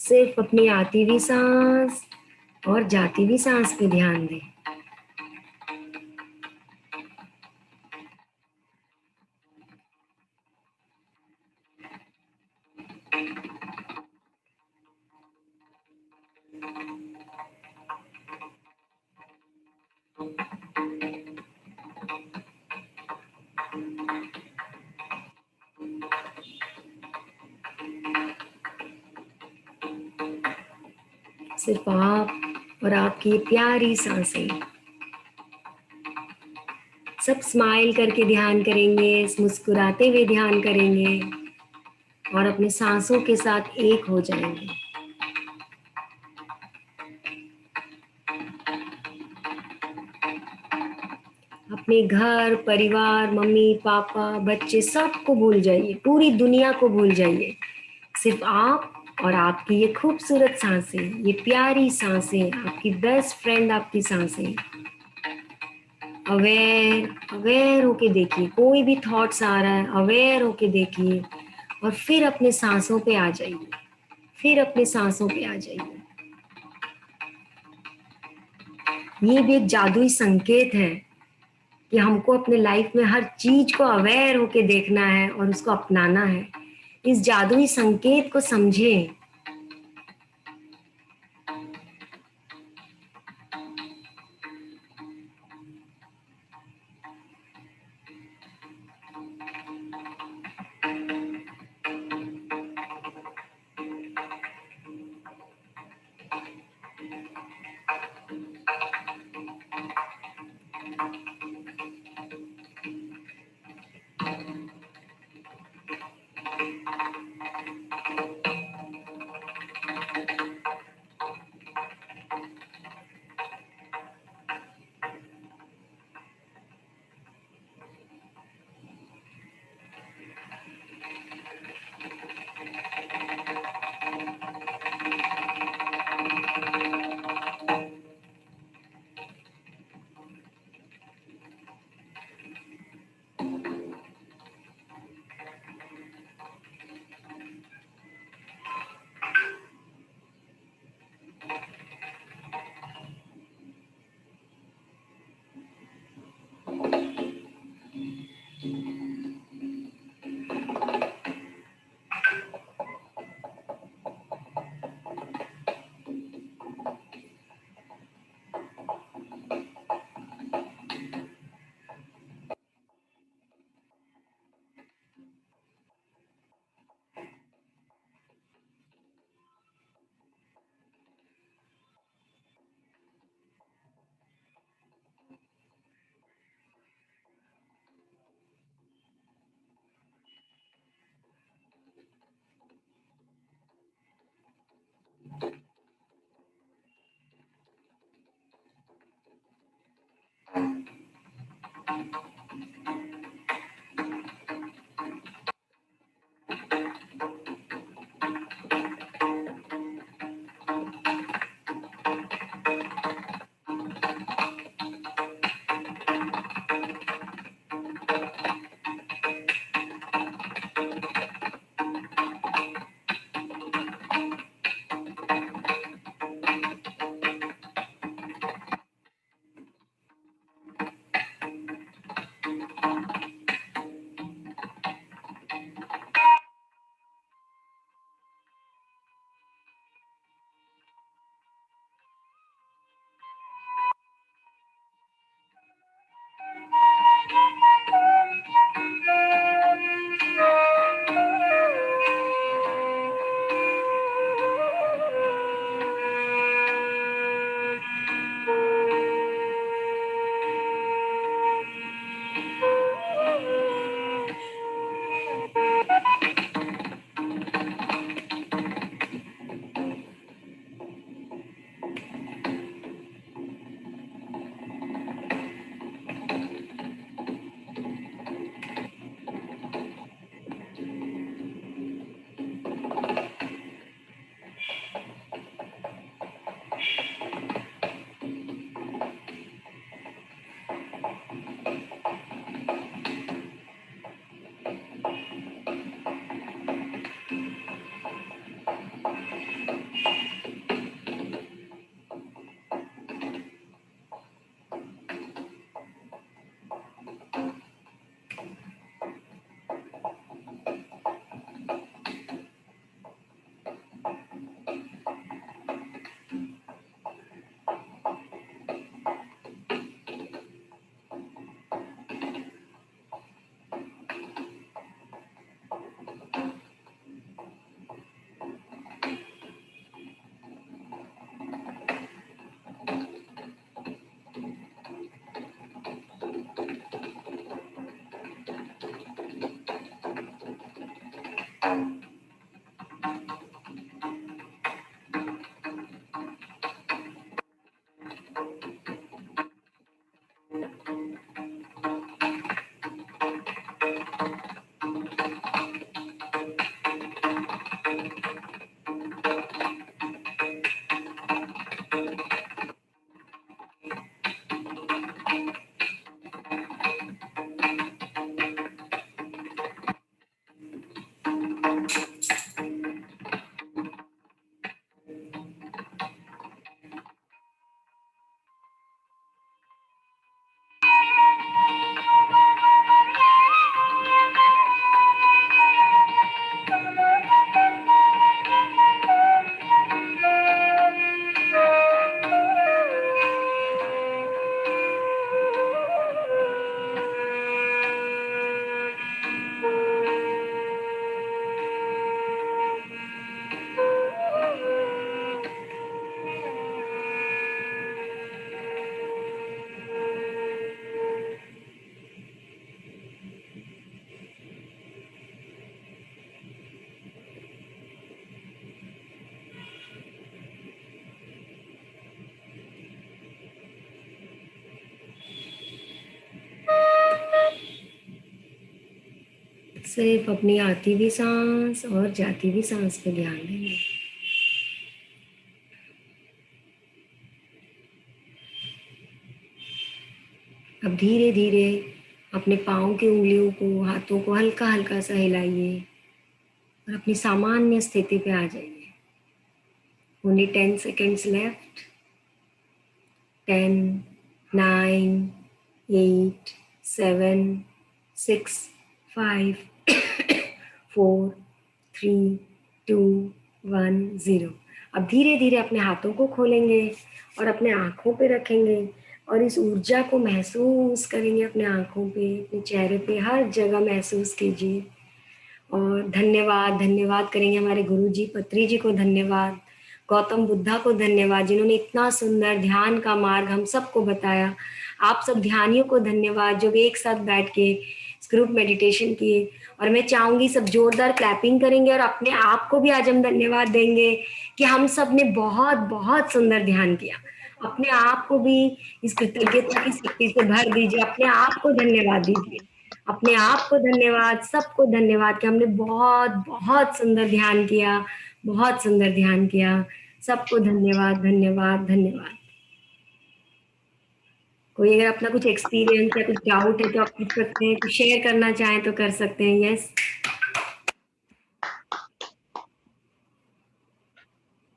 सिर्फ अपनी आती हुई सांस और जाती हुई सांस पे ध्यान दें। सिर्फ आप और आपकी प्यारी सांसें। सब स्माइल करके ध्यान करेंगे, मुस्कुराते हुए ध्यान करेंगे और अपने सांसों के साथ एक हो जाएंगे। अपने घर परिवार, मम्मी पापा, बच्चे सबको भूल जाइए, पूरी दुनिया को भूल जाइए। सिर्फ आप और आपकी ये खूबसूरत सांसें, ये प्यारी सांसें, आपकी बेस्ट फ्रेंड आपकी सांसें। अवेयर होके देखिए, कोई भी थॉट्स आ रहा है अवेयर होके देखिए और फिर अपने सांसों पे आ जाइए। फिर अपने सांसों पे आ जाइए। ये भी एक जादुई संकेत है कि हमको अपने लाइफ में हर चीज को अवेयर होके देखना है और उसको अपनाना है। इस जादुई संकेत को समझें। सिर्फ अपनी आती हुई सांस और जाती हुई सांस पे ध्यान देंगे। अब धीरे धीरे अपने पाँव की उंगलियों को, हाथों को हल्का हल्का सा हिलाइए और अपनी सामान्य स्थिति पे आ जाइए। Only 10 seconds left. 10, 9, 8, 7, 6, 5, 4, 3, 2, 1, 0। अब धीरे धीरे अपने हाथों को खोलेंगे और अपने आँखों पे रखेंगे और इस ऊर्जा को महसूस करेंगे अपने आँखों पे, अपने चेहरे पे, हर जगह महसूस कीजिए। और धन्यवाद धन्यवाद करेंगे हमारे गुरु जी, पत्री जी को धन्यवाद, गौतम बुद्धा को धन्यवाद जिन्होंने इतना सुंदर ध्यान का मार्ग हम सबको बताया। आप सब ध्यानियों को धन्यवाद जो एक साथ बैठ के ग्रुप मेडिटेशन किए। और मैं चाहूंगी सब जोरदार क्लैपिंग करेंगे और अपने आप को भी आज हम धन्यवाद देंगे कि हम सब ने बहुत बहुत सुंदर ध्यान किया। अपने आप को भी इस कृतज्ञता की शक्ति से भर दीजिए, अपने आप को धन्यवाद दीजिए, अपने आप को धन्यवाद, सबको धन्यवाद कि हमने बहुत बहुत सुंदर ध्यान किया, बहुत सुंदर ध्यान किया। सबको धन्यवाद धन्यवाद धन्यवाद। कोई अगर अपना कुछ एक्सपीरियंस या कुछ डाउट है तो आप पूछ सकते हैं, कुछ शेयर करना चाहें तो कर सकते हैं। Yes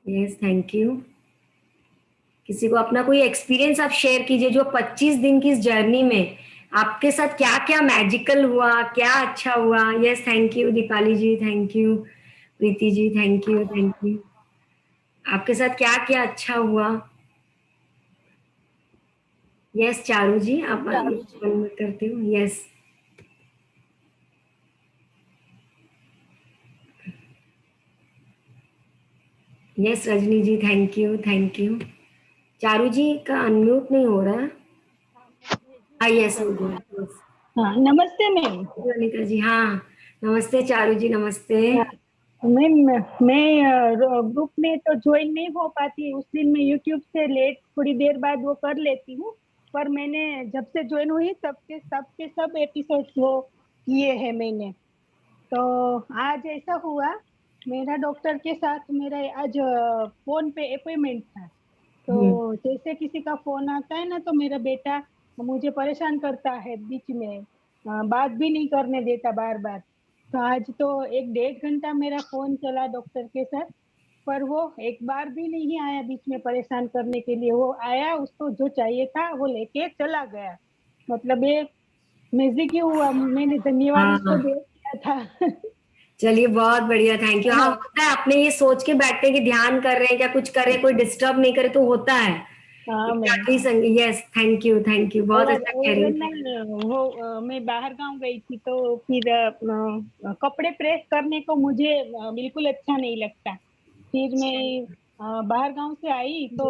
yes, thank you. किसी को अपना कोई एक्सपीरियंस आप शेयर कीजिए जो 25 दिन की इस जर्नी में आपके साथ क्या क्या मैजिकल हुआ, क्या अच्छा हुआ। Yes, thank you Deepali ji, thank you Preeti ji, thank you thank you. आपके साथ क्या क्या अच्छा हुआ। यस चारू जी, आप करती हूँ। Yes yes Rajni ji, thank you thank you. Charu ji का अनम्यूट नहीं हो रहा है। यस हो गया। यस हाँ, नमस्ते मैम। अनिता जी, हाँ नमस्ते चारू जी, नमस्ते। मैम मैं ग्रुप में तो ज्वाइन नहीं हो पाती, उस दिन मैं यूट्यूब से लेट थोड़ी देर बाद वो कर लेती हूँ, पर मैंने जब से ज्वाइन हुई तब के सब एपिसोड्स वो किए हैं मैंने। तो आज ऐसा हुआ, मेरा डॉक्टर के साथ मेरा आज फोन पे अपॉइंटमेंट था। तो जैसे किसी का फोन आता है ना तो मेरा बेटा मुझे परेशान करता है, बीच में बात भी नहीं करने देता बार बार। तो आज तो 1-1.5 घंटा मेरा फोन चला डॉक्टर के साथ, पर वो एक बार भी नहीं आया बीच में परेशान करने के लिए। वो आया, उसको जो चाहिए था वो लेके चला गया। मतलब ये मैजिक ही हुआ, मैंने धन्यवाद उसको दे दिया था। चलिए बहुत बढ़िया, थैंक यू। हाँ होता है, अपने ये सोच के बैठते हैं कि ध्यान कर रहे हैं क्या, कुछ करें, कोई डिस्टर्ब नहीं करे तो होता है। हाँ मैम। यस थैंक यू बहुत अच्छा कह रही हैं। वो मैं बाहर गांव गई थी तो फिर कपड़े प्रेस करने को मुझे बिल्कुल अच्छा नहीं लगता। फिर मैं बाहर गांव से आई तो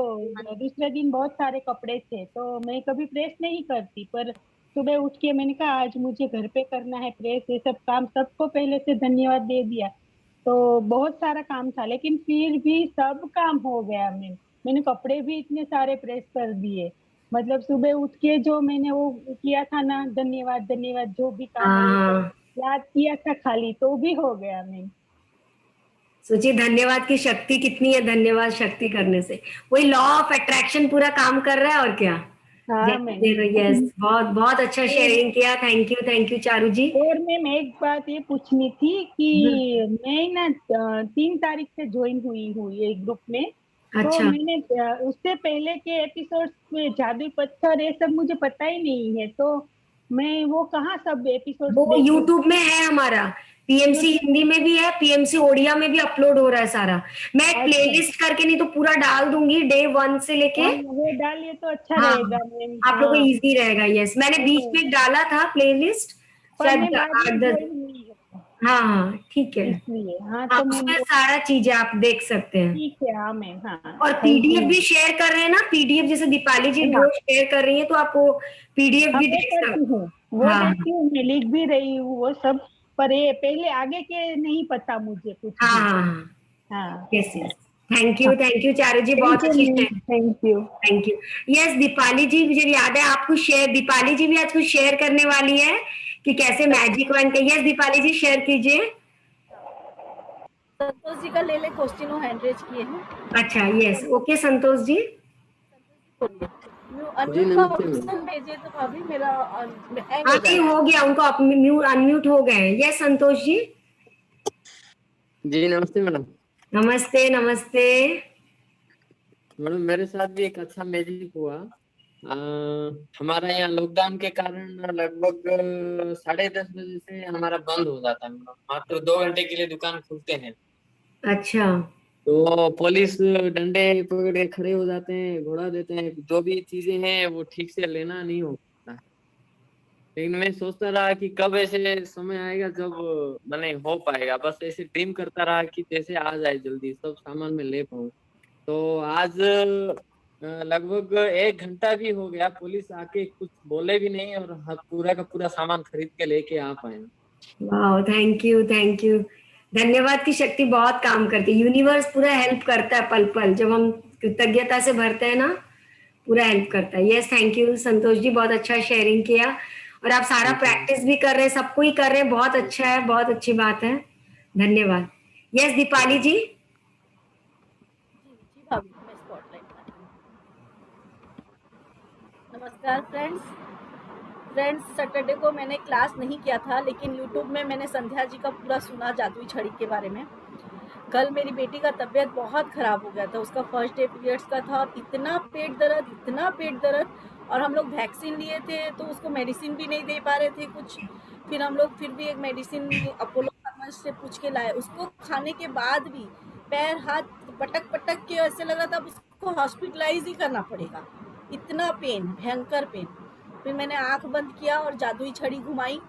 दूसरे दिन बहुत सारे कपड़े थे तो मैं कभी प्रेस नहीं करती, पर सुबह उठ के मैंने कहा आज मुझे घर पे करना है प्रेस। ये सब काम सबको पहले से धन्यवाद दे दिया। तो बहुत सारा काम था लेकिन फिर भी सब काम हो गया। मैंने कपड़े भी इतने सारे प्रेस कर दिए। मतलब सुबह उठ के जो मैंने वो किया था ना, धन्यवाद धन्यवाद, जो भी काम है ये सब याद किया था खाली, तो भी हो गया। मैं सोचिए धन्यवाद की शक्ति कितनी है, धन्यवाद शक्ति करने से वही लॉ ऑफ अट्रैक्शन पूरा काम कर रहा है और क्या। हाँ यस बहुत बहुत अच्छा शेयरिंग किया, थैंक यू चारू जी। और मैम एक बात ये पूछनी थी कि मैं ना 3 तारीख से ज्वाइन हुई हूँ ये ग्रुप में। तो अच्छा मैंने उससे पहले के एपिसोड्स में जादू पत्थर ये सब मुझे पता ही नहीं है, तो मैं वो कहाँ सब एपिसोड वो यूट्यूब में है हमारा, पीएमसी हिंदी में भी है, पीएमसी ओडिया में भी अपलोड हो रहा है सारा। मैं एक प्लेलिस्ट करके नहीं तो पूरा डाल दूंगी डे 1 से लेके। वो डालिए तो अच्छा हाँ, रहेगा मैम। आप लोगों को इजी रहेगा। यस मैंने बीच में डाला था प्लेलिस्ट शायद 8-10। हाँ ठीक है, इसलिए हाँ हाँ तो उसमें सारा चीजें आप देख सकते हैं। ठीक है। हाँ मैम, हाँ और पीडीएफ भी शेयर कर रहे हैं ना, पीडीएफ जैसे दीपाली जी रोज शेयर कर रही है तो आपको पीडीएफ भी देख सकते हूँ, वो देखती हूँ, मैं लिख भी रही हूँ वो सब, पर ये पहले आगे के नहीं पता मुझे कुछ। हाँ यस थैंक यू चारू जी, बहुत अच्छी है। Thank you. यस दीपाली जी, मुझे याद है आपको शेयर, दीपाली जी भी आज कुछ शेयर करने वाली है कि कैसे मैजिक वन का। यस दीपाली जी शेयर कीजिए। संतोष जी का ले ले क्वेश्चन, वो हैंड रेज किए हैं। अच्छा यस ओके संतोष जी। बोलिए। जी अनम्यूट का नमस्ते मैडम। ऑप्शन भेजिए तो भाभी, मेरा हैंग हाँ हो नहीं जाएगा। हो गया, उनको अनम्यूट हो गए। यस संतोष जी। जी नमस्ते मैडम। नमस्ते नमस्ते। मैडम मेरे साथ भी एक अच्छा मैजिक हुआ। हमारा यहाँ लॉकडाउन के कारण लगभग 10:30 बजे से हमारा बंद हो जाता है मैडम। मात्र 2 घंटे के लिए दुकान खुलते हैं। अच्छा तो पुलिस डंडे पकड़ के खड़े हो जाते हैं, घोड़ा देते हैं, जो भी चीजें हैं वो ठीक से लेना नहीं हो पाता। लेकिन मैं सोचता रहा कि कब ऐसे समय आएगा जब मैंने हो पाएगा। बस ऐसे ड्रीम करता रहा कि जैसे आ जाए जल्दी सब सामान में ले पाऊँ। तो आज लगभग 1 घंटा भी हो गया, पुलिस आके कुछ बोले भी नहीं और पूरा का पूरा सामान खरीद के लेके आ पाए। वाह थैंक यू थैंक यू। धन्यवाद की शक्ति बहुत काम करती है। यूनिवर्स पूरा हेल्प करता है पल पल, जब हम कृतज्ञता से भरते हैं ना पूरा हेल्प करता है। Yes thank you Santosh ji, बहुत अच्छा शेयरिंग किया। और आप सारा प्रैक्टिस भी कर रहे हैं, सबको ही कर रहे हैं, बहुत अच्छा है, बहुत अच्छी बात है। धन्यवाद। यस दीपाली जी। जी भाभी, मैं स्पॉटलाइट पर हूँ। नमस्कार फ्रेंड्स, सैटरडे को मैंने क्लास नहीं किया था, लेकिन यूट्यूब में मैंने संध्या जी का पूरा सुना जादुई छड़ी के बारे में। कल मेरी बेटी का तबीयत बहुत ख़राब हो गया था, उसका फर्स्ट डे पीरियड्स का था। इतना पेट दर्द, और हम लोग वैक्सीन लिए थे तो उसको मेडिसिन भी नहीं दे पा रहे थे कुछ। फिर हम लोग फिर भी एक मेडिसिन अपोलो फार्मेसी से पूछ के लाए, उसको खाने के बाद भी पैर हाथ पटक पटक के ऐसे लग रहा था अब उसको हॉस्पिटलाइज ही करना पड़ेगा। इतना पेन, भयंकर पेन। फिर मैंने आंख बंद किया और जादुई छड़ी घुमाई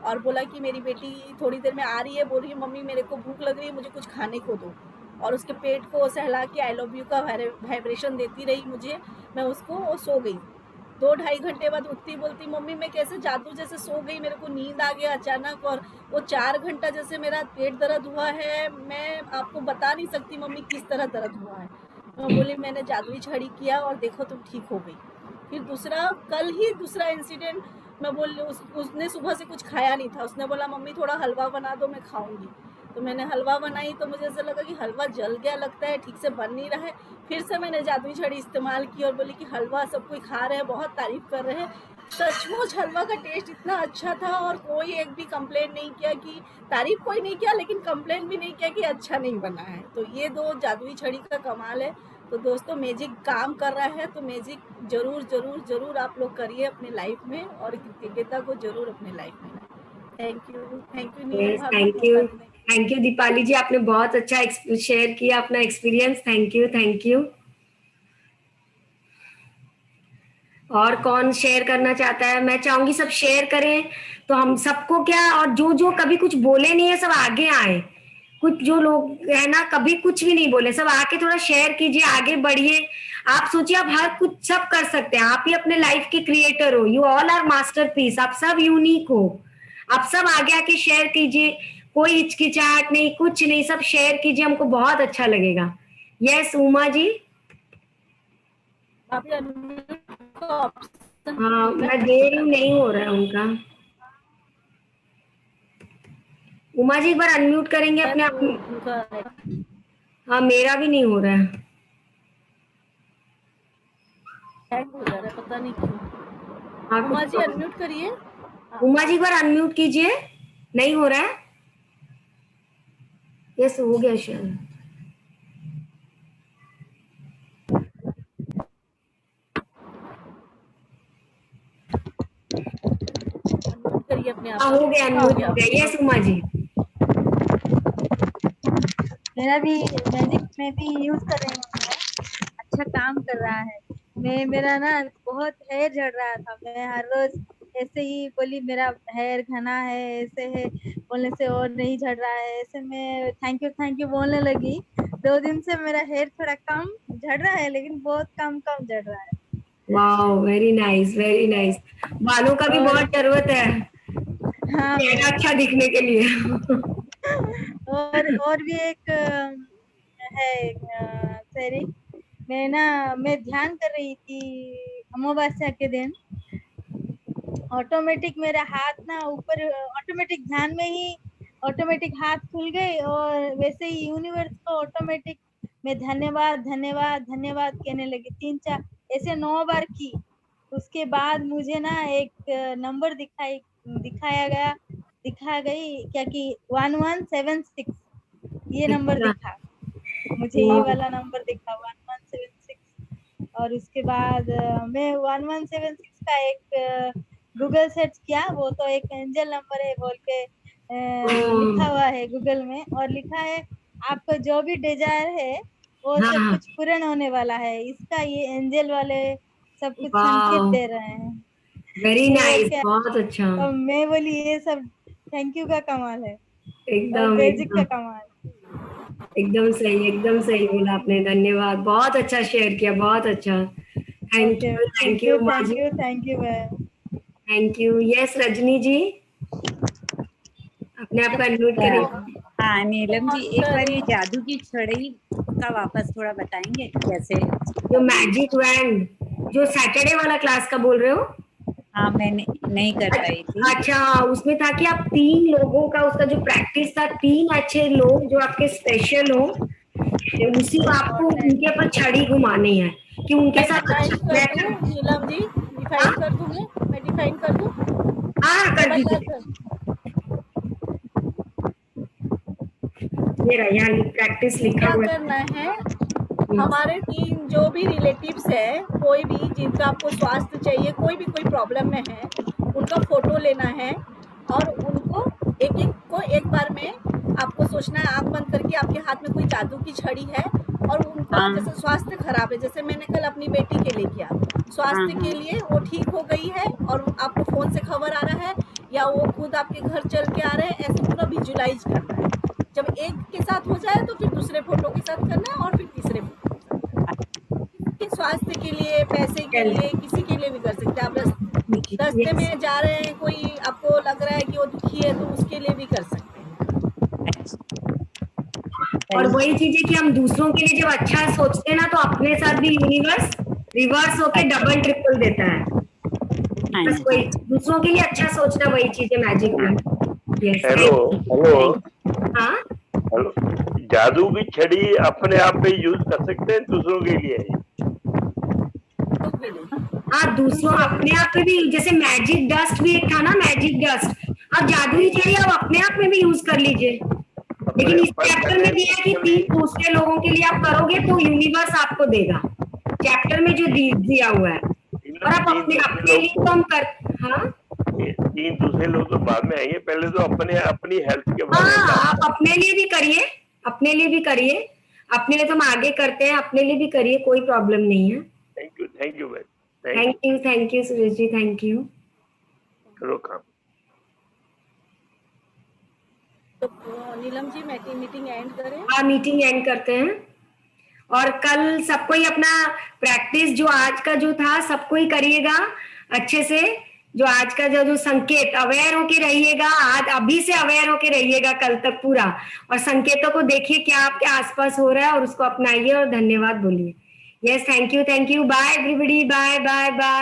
और बोला कि मेरी बेटी थोड़ी देर में आ रही है, बोल रही है मम्मी मेरे को भूख लग रही है, मुझे कुछ खाने को दो। और उसके पेट को सहला के आई लव यू का वाइब्रेशन देती रही मुझे। मैं उसको, वो सो गई। 2-2.5 घंटे बाद उठती, बोलती मम्मी मैं कैसे जादू जैसे सो गई, मेरे को नींद आ गया अचानक, और वो 4 घंटा जैसे मेरा पेट दर्द हुआ है, मैं आपको बता नहीं सकती मम्मी किस तरह दर्द हुआ है। मैं बोली मैंने जादुई छड़ी किया और देखो तुम ठीक हो गई। फिर कल ही दूसरा इंसिडेंट, मैं बोल उसने सुबह से कुछ खाया नहीं था, उसने बोला मम्मी थोड़ा हलवा बना दो मैं खाऊंगी। तो मैंने हलवा बनाई तो मुझे ऐसा लगा कि हलवा जल गया लगता है, ठीक से बन नहीं रहा है। फिर से मैंने जादुई छड़ी इस्तेमाल की और बोली कि हलवा सब कोई खा रहे हैं, बहुत तारीफ कर रहे हैं। सचमुच हलवा का टेस्ट इतना अच्छा था और कोई एक भी कंप्लेन नहीं किया, कि तारीफ कोई नहीं किया लेकिन कंप्लेन भी नहीं किया कि अच्छा नहीं बना है। तो ये 2 जादुई छड़ी का कमाल है। तो दोस्तों मैजिक काम कर रहा है तो मैजिक जरूर जरूर जरूर आप लोग करिए अपने लाइफ में, और कृतज्ञता को जरूर अपने लाइफ में लाइए। थैंक यू नीलम भाभी, थैंक यू मौका देने के लिए। थैंक यू दीपाली जी, आपने बहुत अच्छा शेयर किया अपना experience. Thank you thank you. और कौन शेयर करना चाहता है? मैं चाहूंगी सब शेयर करें तो हम सबको क्या, और जो जो कभी कुछ बोले नहीं है सब आगे आए। कुछ जो लोग है ना कभी कुछ भी नहीं बोले, सब आके थोड़ा शेयर कीजिए, आगे बढ़िए। आप सोचिए आप हर कुछ सब कर सकते हैं, आप ही अपने लाइफ के क्रिएटर हो। यू ऑल आर मास्टरपीस, आप सब यूनिक हो। आप सब आगे आके शेयर कीजिए, कोई हिचकिचाहट नहीं, कुछ नहीं, सब शेयर कीजिए, हमको बहुत अच्छा लगेगा। यस उमा जी। भाभी अनम्यूट का ऑप्शन हाँ मिला मैं है दे तो रही बता हूँ, नहीं दीजिए। हो रहा है उनका। उमा जी एक बार अनम्यूट करेंगे मैं अपने तो आप। उनका हाँ मेरा भी नहीं हो रहा है। हैंग हो जा रहा है, पता नहीं क्यों। हाँ उमा कुछ जी अनम्यूट करिए। हाँ उमा जी एक बार अनम्यूट कीजिए, नहीं हो रहा है। यस हो गया शायद। अनम्यूट करिए अपने आप हाँ को। हो गया, हाँ हो अनम्यूट गया हो अब। गया। यस उमा जी। मेरा भी मैजिक में भी यूज कर रही हूँ मैं। अच्छा काम कर रहा है। मेरा ना बहुत हेयर झड़ रहा था, मैं हर रोज ऐसे ही बोली मेरा हेयर घना है, ऐसे है बोलने से और नहीं झड़ रहा है, ऐसे मैं थैंक यू बोलने लगी। 2 दिन से मेरा हेयर थोड़ा कम झड़ रहा है, लेकिन बहुत कम कम झड़ रहा है। Wow very nice very nice. बालों का भी और बहुत जरूरत है हाँ चेहरा मैम। अच्छा दिखने के लिए। और भी एक है सॉरी, मैं ध्यान कर रही थी अमावस्या के दिन, ऑटोमेटिक मेरा हाथ ना ऊपर, ऑटोमेटिक ध्यान में ही ऑटोमेटिक हाथ खुल गए और वैसे ही यूनिवर्स को ऑटोमेटिक मैं धन्यवाद धन्यवाद धन्यवाद कहने लगी। 3-4 ऐसे 9 बार की। उसके बाद मुझे ना एक नंबर दिखाया गई क्या कि 1176 ये नंबर दिखा मुझे, ये वाला नंबर दिखा 1176। और उसके बाद मैं 1176 का एक गूगल सर्च किया, वो तो एक एंजल नंबर है बोल के लिखा हुआ है गूगल में, और लिखा है आपको जो भी डिजायर है वो सब कुछ पूर्ण होने वाला है। इसका ये एंजल वाले सब कुछ संकेत दे रहे हैं। वेरी नाइस, बहुत अच्छा। तो मैं बोली ये सब थैंक यू का कमाल है, एकदम मैजिक का कमाल। एकदम सही बोला आपने, धन्यवाद, बहुत अच्छा शेयर किया, बहुत अच्छा। Thank you thank you thank you. Yes Rajni ji, अपने आप को अनम्यूट करें। हाँ नीलम जी, एक बार ये जादू की छड़ी का वापस थोड़ा बताएंगे कैसे? जो मैजिक वैंड, जो सैटरडे वाला क्लास का बोल रहे हो? हाँ मैं नहीं कर पाई थी। अच्छा, उसमें था कि आप 3 लोगों का उसका जो प्रैक्टिस था, 3 अच्छे लोग जो आपके स्पेशल हो, उसी आपको उनके ऊपर छड़ी घुमानी है कि उनके साथ नीलम जी डिफाइन कर दूं, मैं डिफाइन कर दूं? हाँ कर दीजिए। मेरा यहाँ प्रैक्टिस लिखा हुआ क्या करना है, हमारे 3 जो भी रिलेटिव्स है, कोई भी जिनका आपको स्वास्थ्य चाहिए, कोई भी कोई प्रॉब्लम में है, उनका फोटो लेना है और उनको एक को एक बार में आपको सोचना है, आंख बंद करके आपके हाथ में कोई जादू की छड़ी है और उनका जैसे स्वास्थ्य खराब है, जैसे मैंने कल अपनी बेटी के लिए किया, स्वास्थ्य के लिए वो ठीक हो गई है और आपको फोन से खबर आ रहा है या वो खुद आपके घर चल के आ रहे हैं, ऐसे पूरा विजुलाइज करना है। जब एक के साथ हो जाए तो फिर दूसरे फोटो के साथ करना है और फिर तीसरे फोटो के स्वास्थ्य के लिए, पैसे के लिए, किसी के लिए भी कर सकते हैं। आप रास्ते में जा रहे हैं, कोई आपको लग रहा है कि वो दुखी है तो उसके लिए भी कर सकते हैं। और वही चीज है कि हम दूसरों के लिए जब अच्छा सोचते हैं ना, तो अपने साथ भी यूनिवर्स रिवर्स होके डबल ट्रिपल देता है। बस वही दूसरों के लिए अच्छा सोचना, वही चीज है मैजिक में। हेलो हाँ, हेलो, जादू की छड़ी अपने आप पे यूज कर सकते हैं दूसरों के लिए? हाँ दूसरों अपने आप में भी, जैसे मैजिक डस्ट भी एक था ना, मैजिक डस्ट, अब जादू की छड़ी आप अपने आप में भी यूज कर लीजिए। लेकिन इस चैप्टर में दिया कि 3 दूसरे लोगों के लिए आप करोगे तो यूनिवर्स आपको देगा, चैप्टर में जो दिया हुआ है। और आप अपने लिए तो हम कर, हाँ 3 दूसरे लोग तो बाद में आएंगे, पहले तो अपनी हेल्थ के बारे में। हाँ आप अपने लिए भी करिए, अपने लिए भी करिए, अपने लिए तो हम आगे करते हैं, अपने लिए भी करिए, कोई प्रॉब्लम नहीं है। Thank you thank you Suresh ji, thank you. करो काम। तो नीलम जी मीटिंग एंड करें? हाँ मीटिंग एंड करते हैं। और कल सबको ही अपना प्रैक्टिस जो आज का जो था सबको ही करिएगा अच्छे से, जो आज का जो संकेत अवेयर होके रहिएगा, आज अभी से अवेयर होके रहिएगा कल तक पूरा, और संकेतों को देखिए क्या आपके आसपास हो रहा है और उसको अपनाइए और धन्यवाद बोलिए। Yes thank you bye everybody, bye bye bye.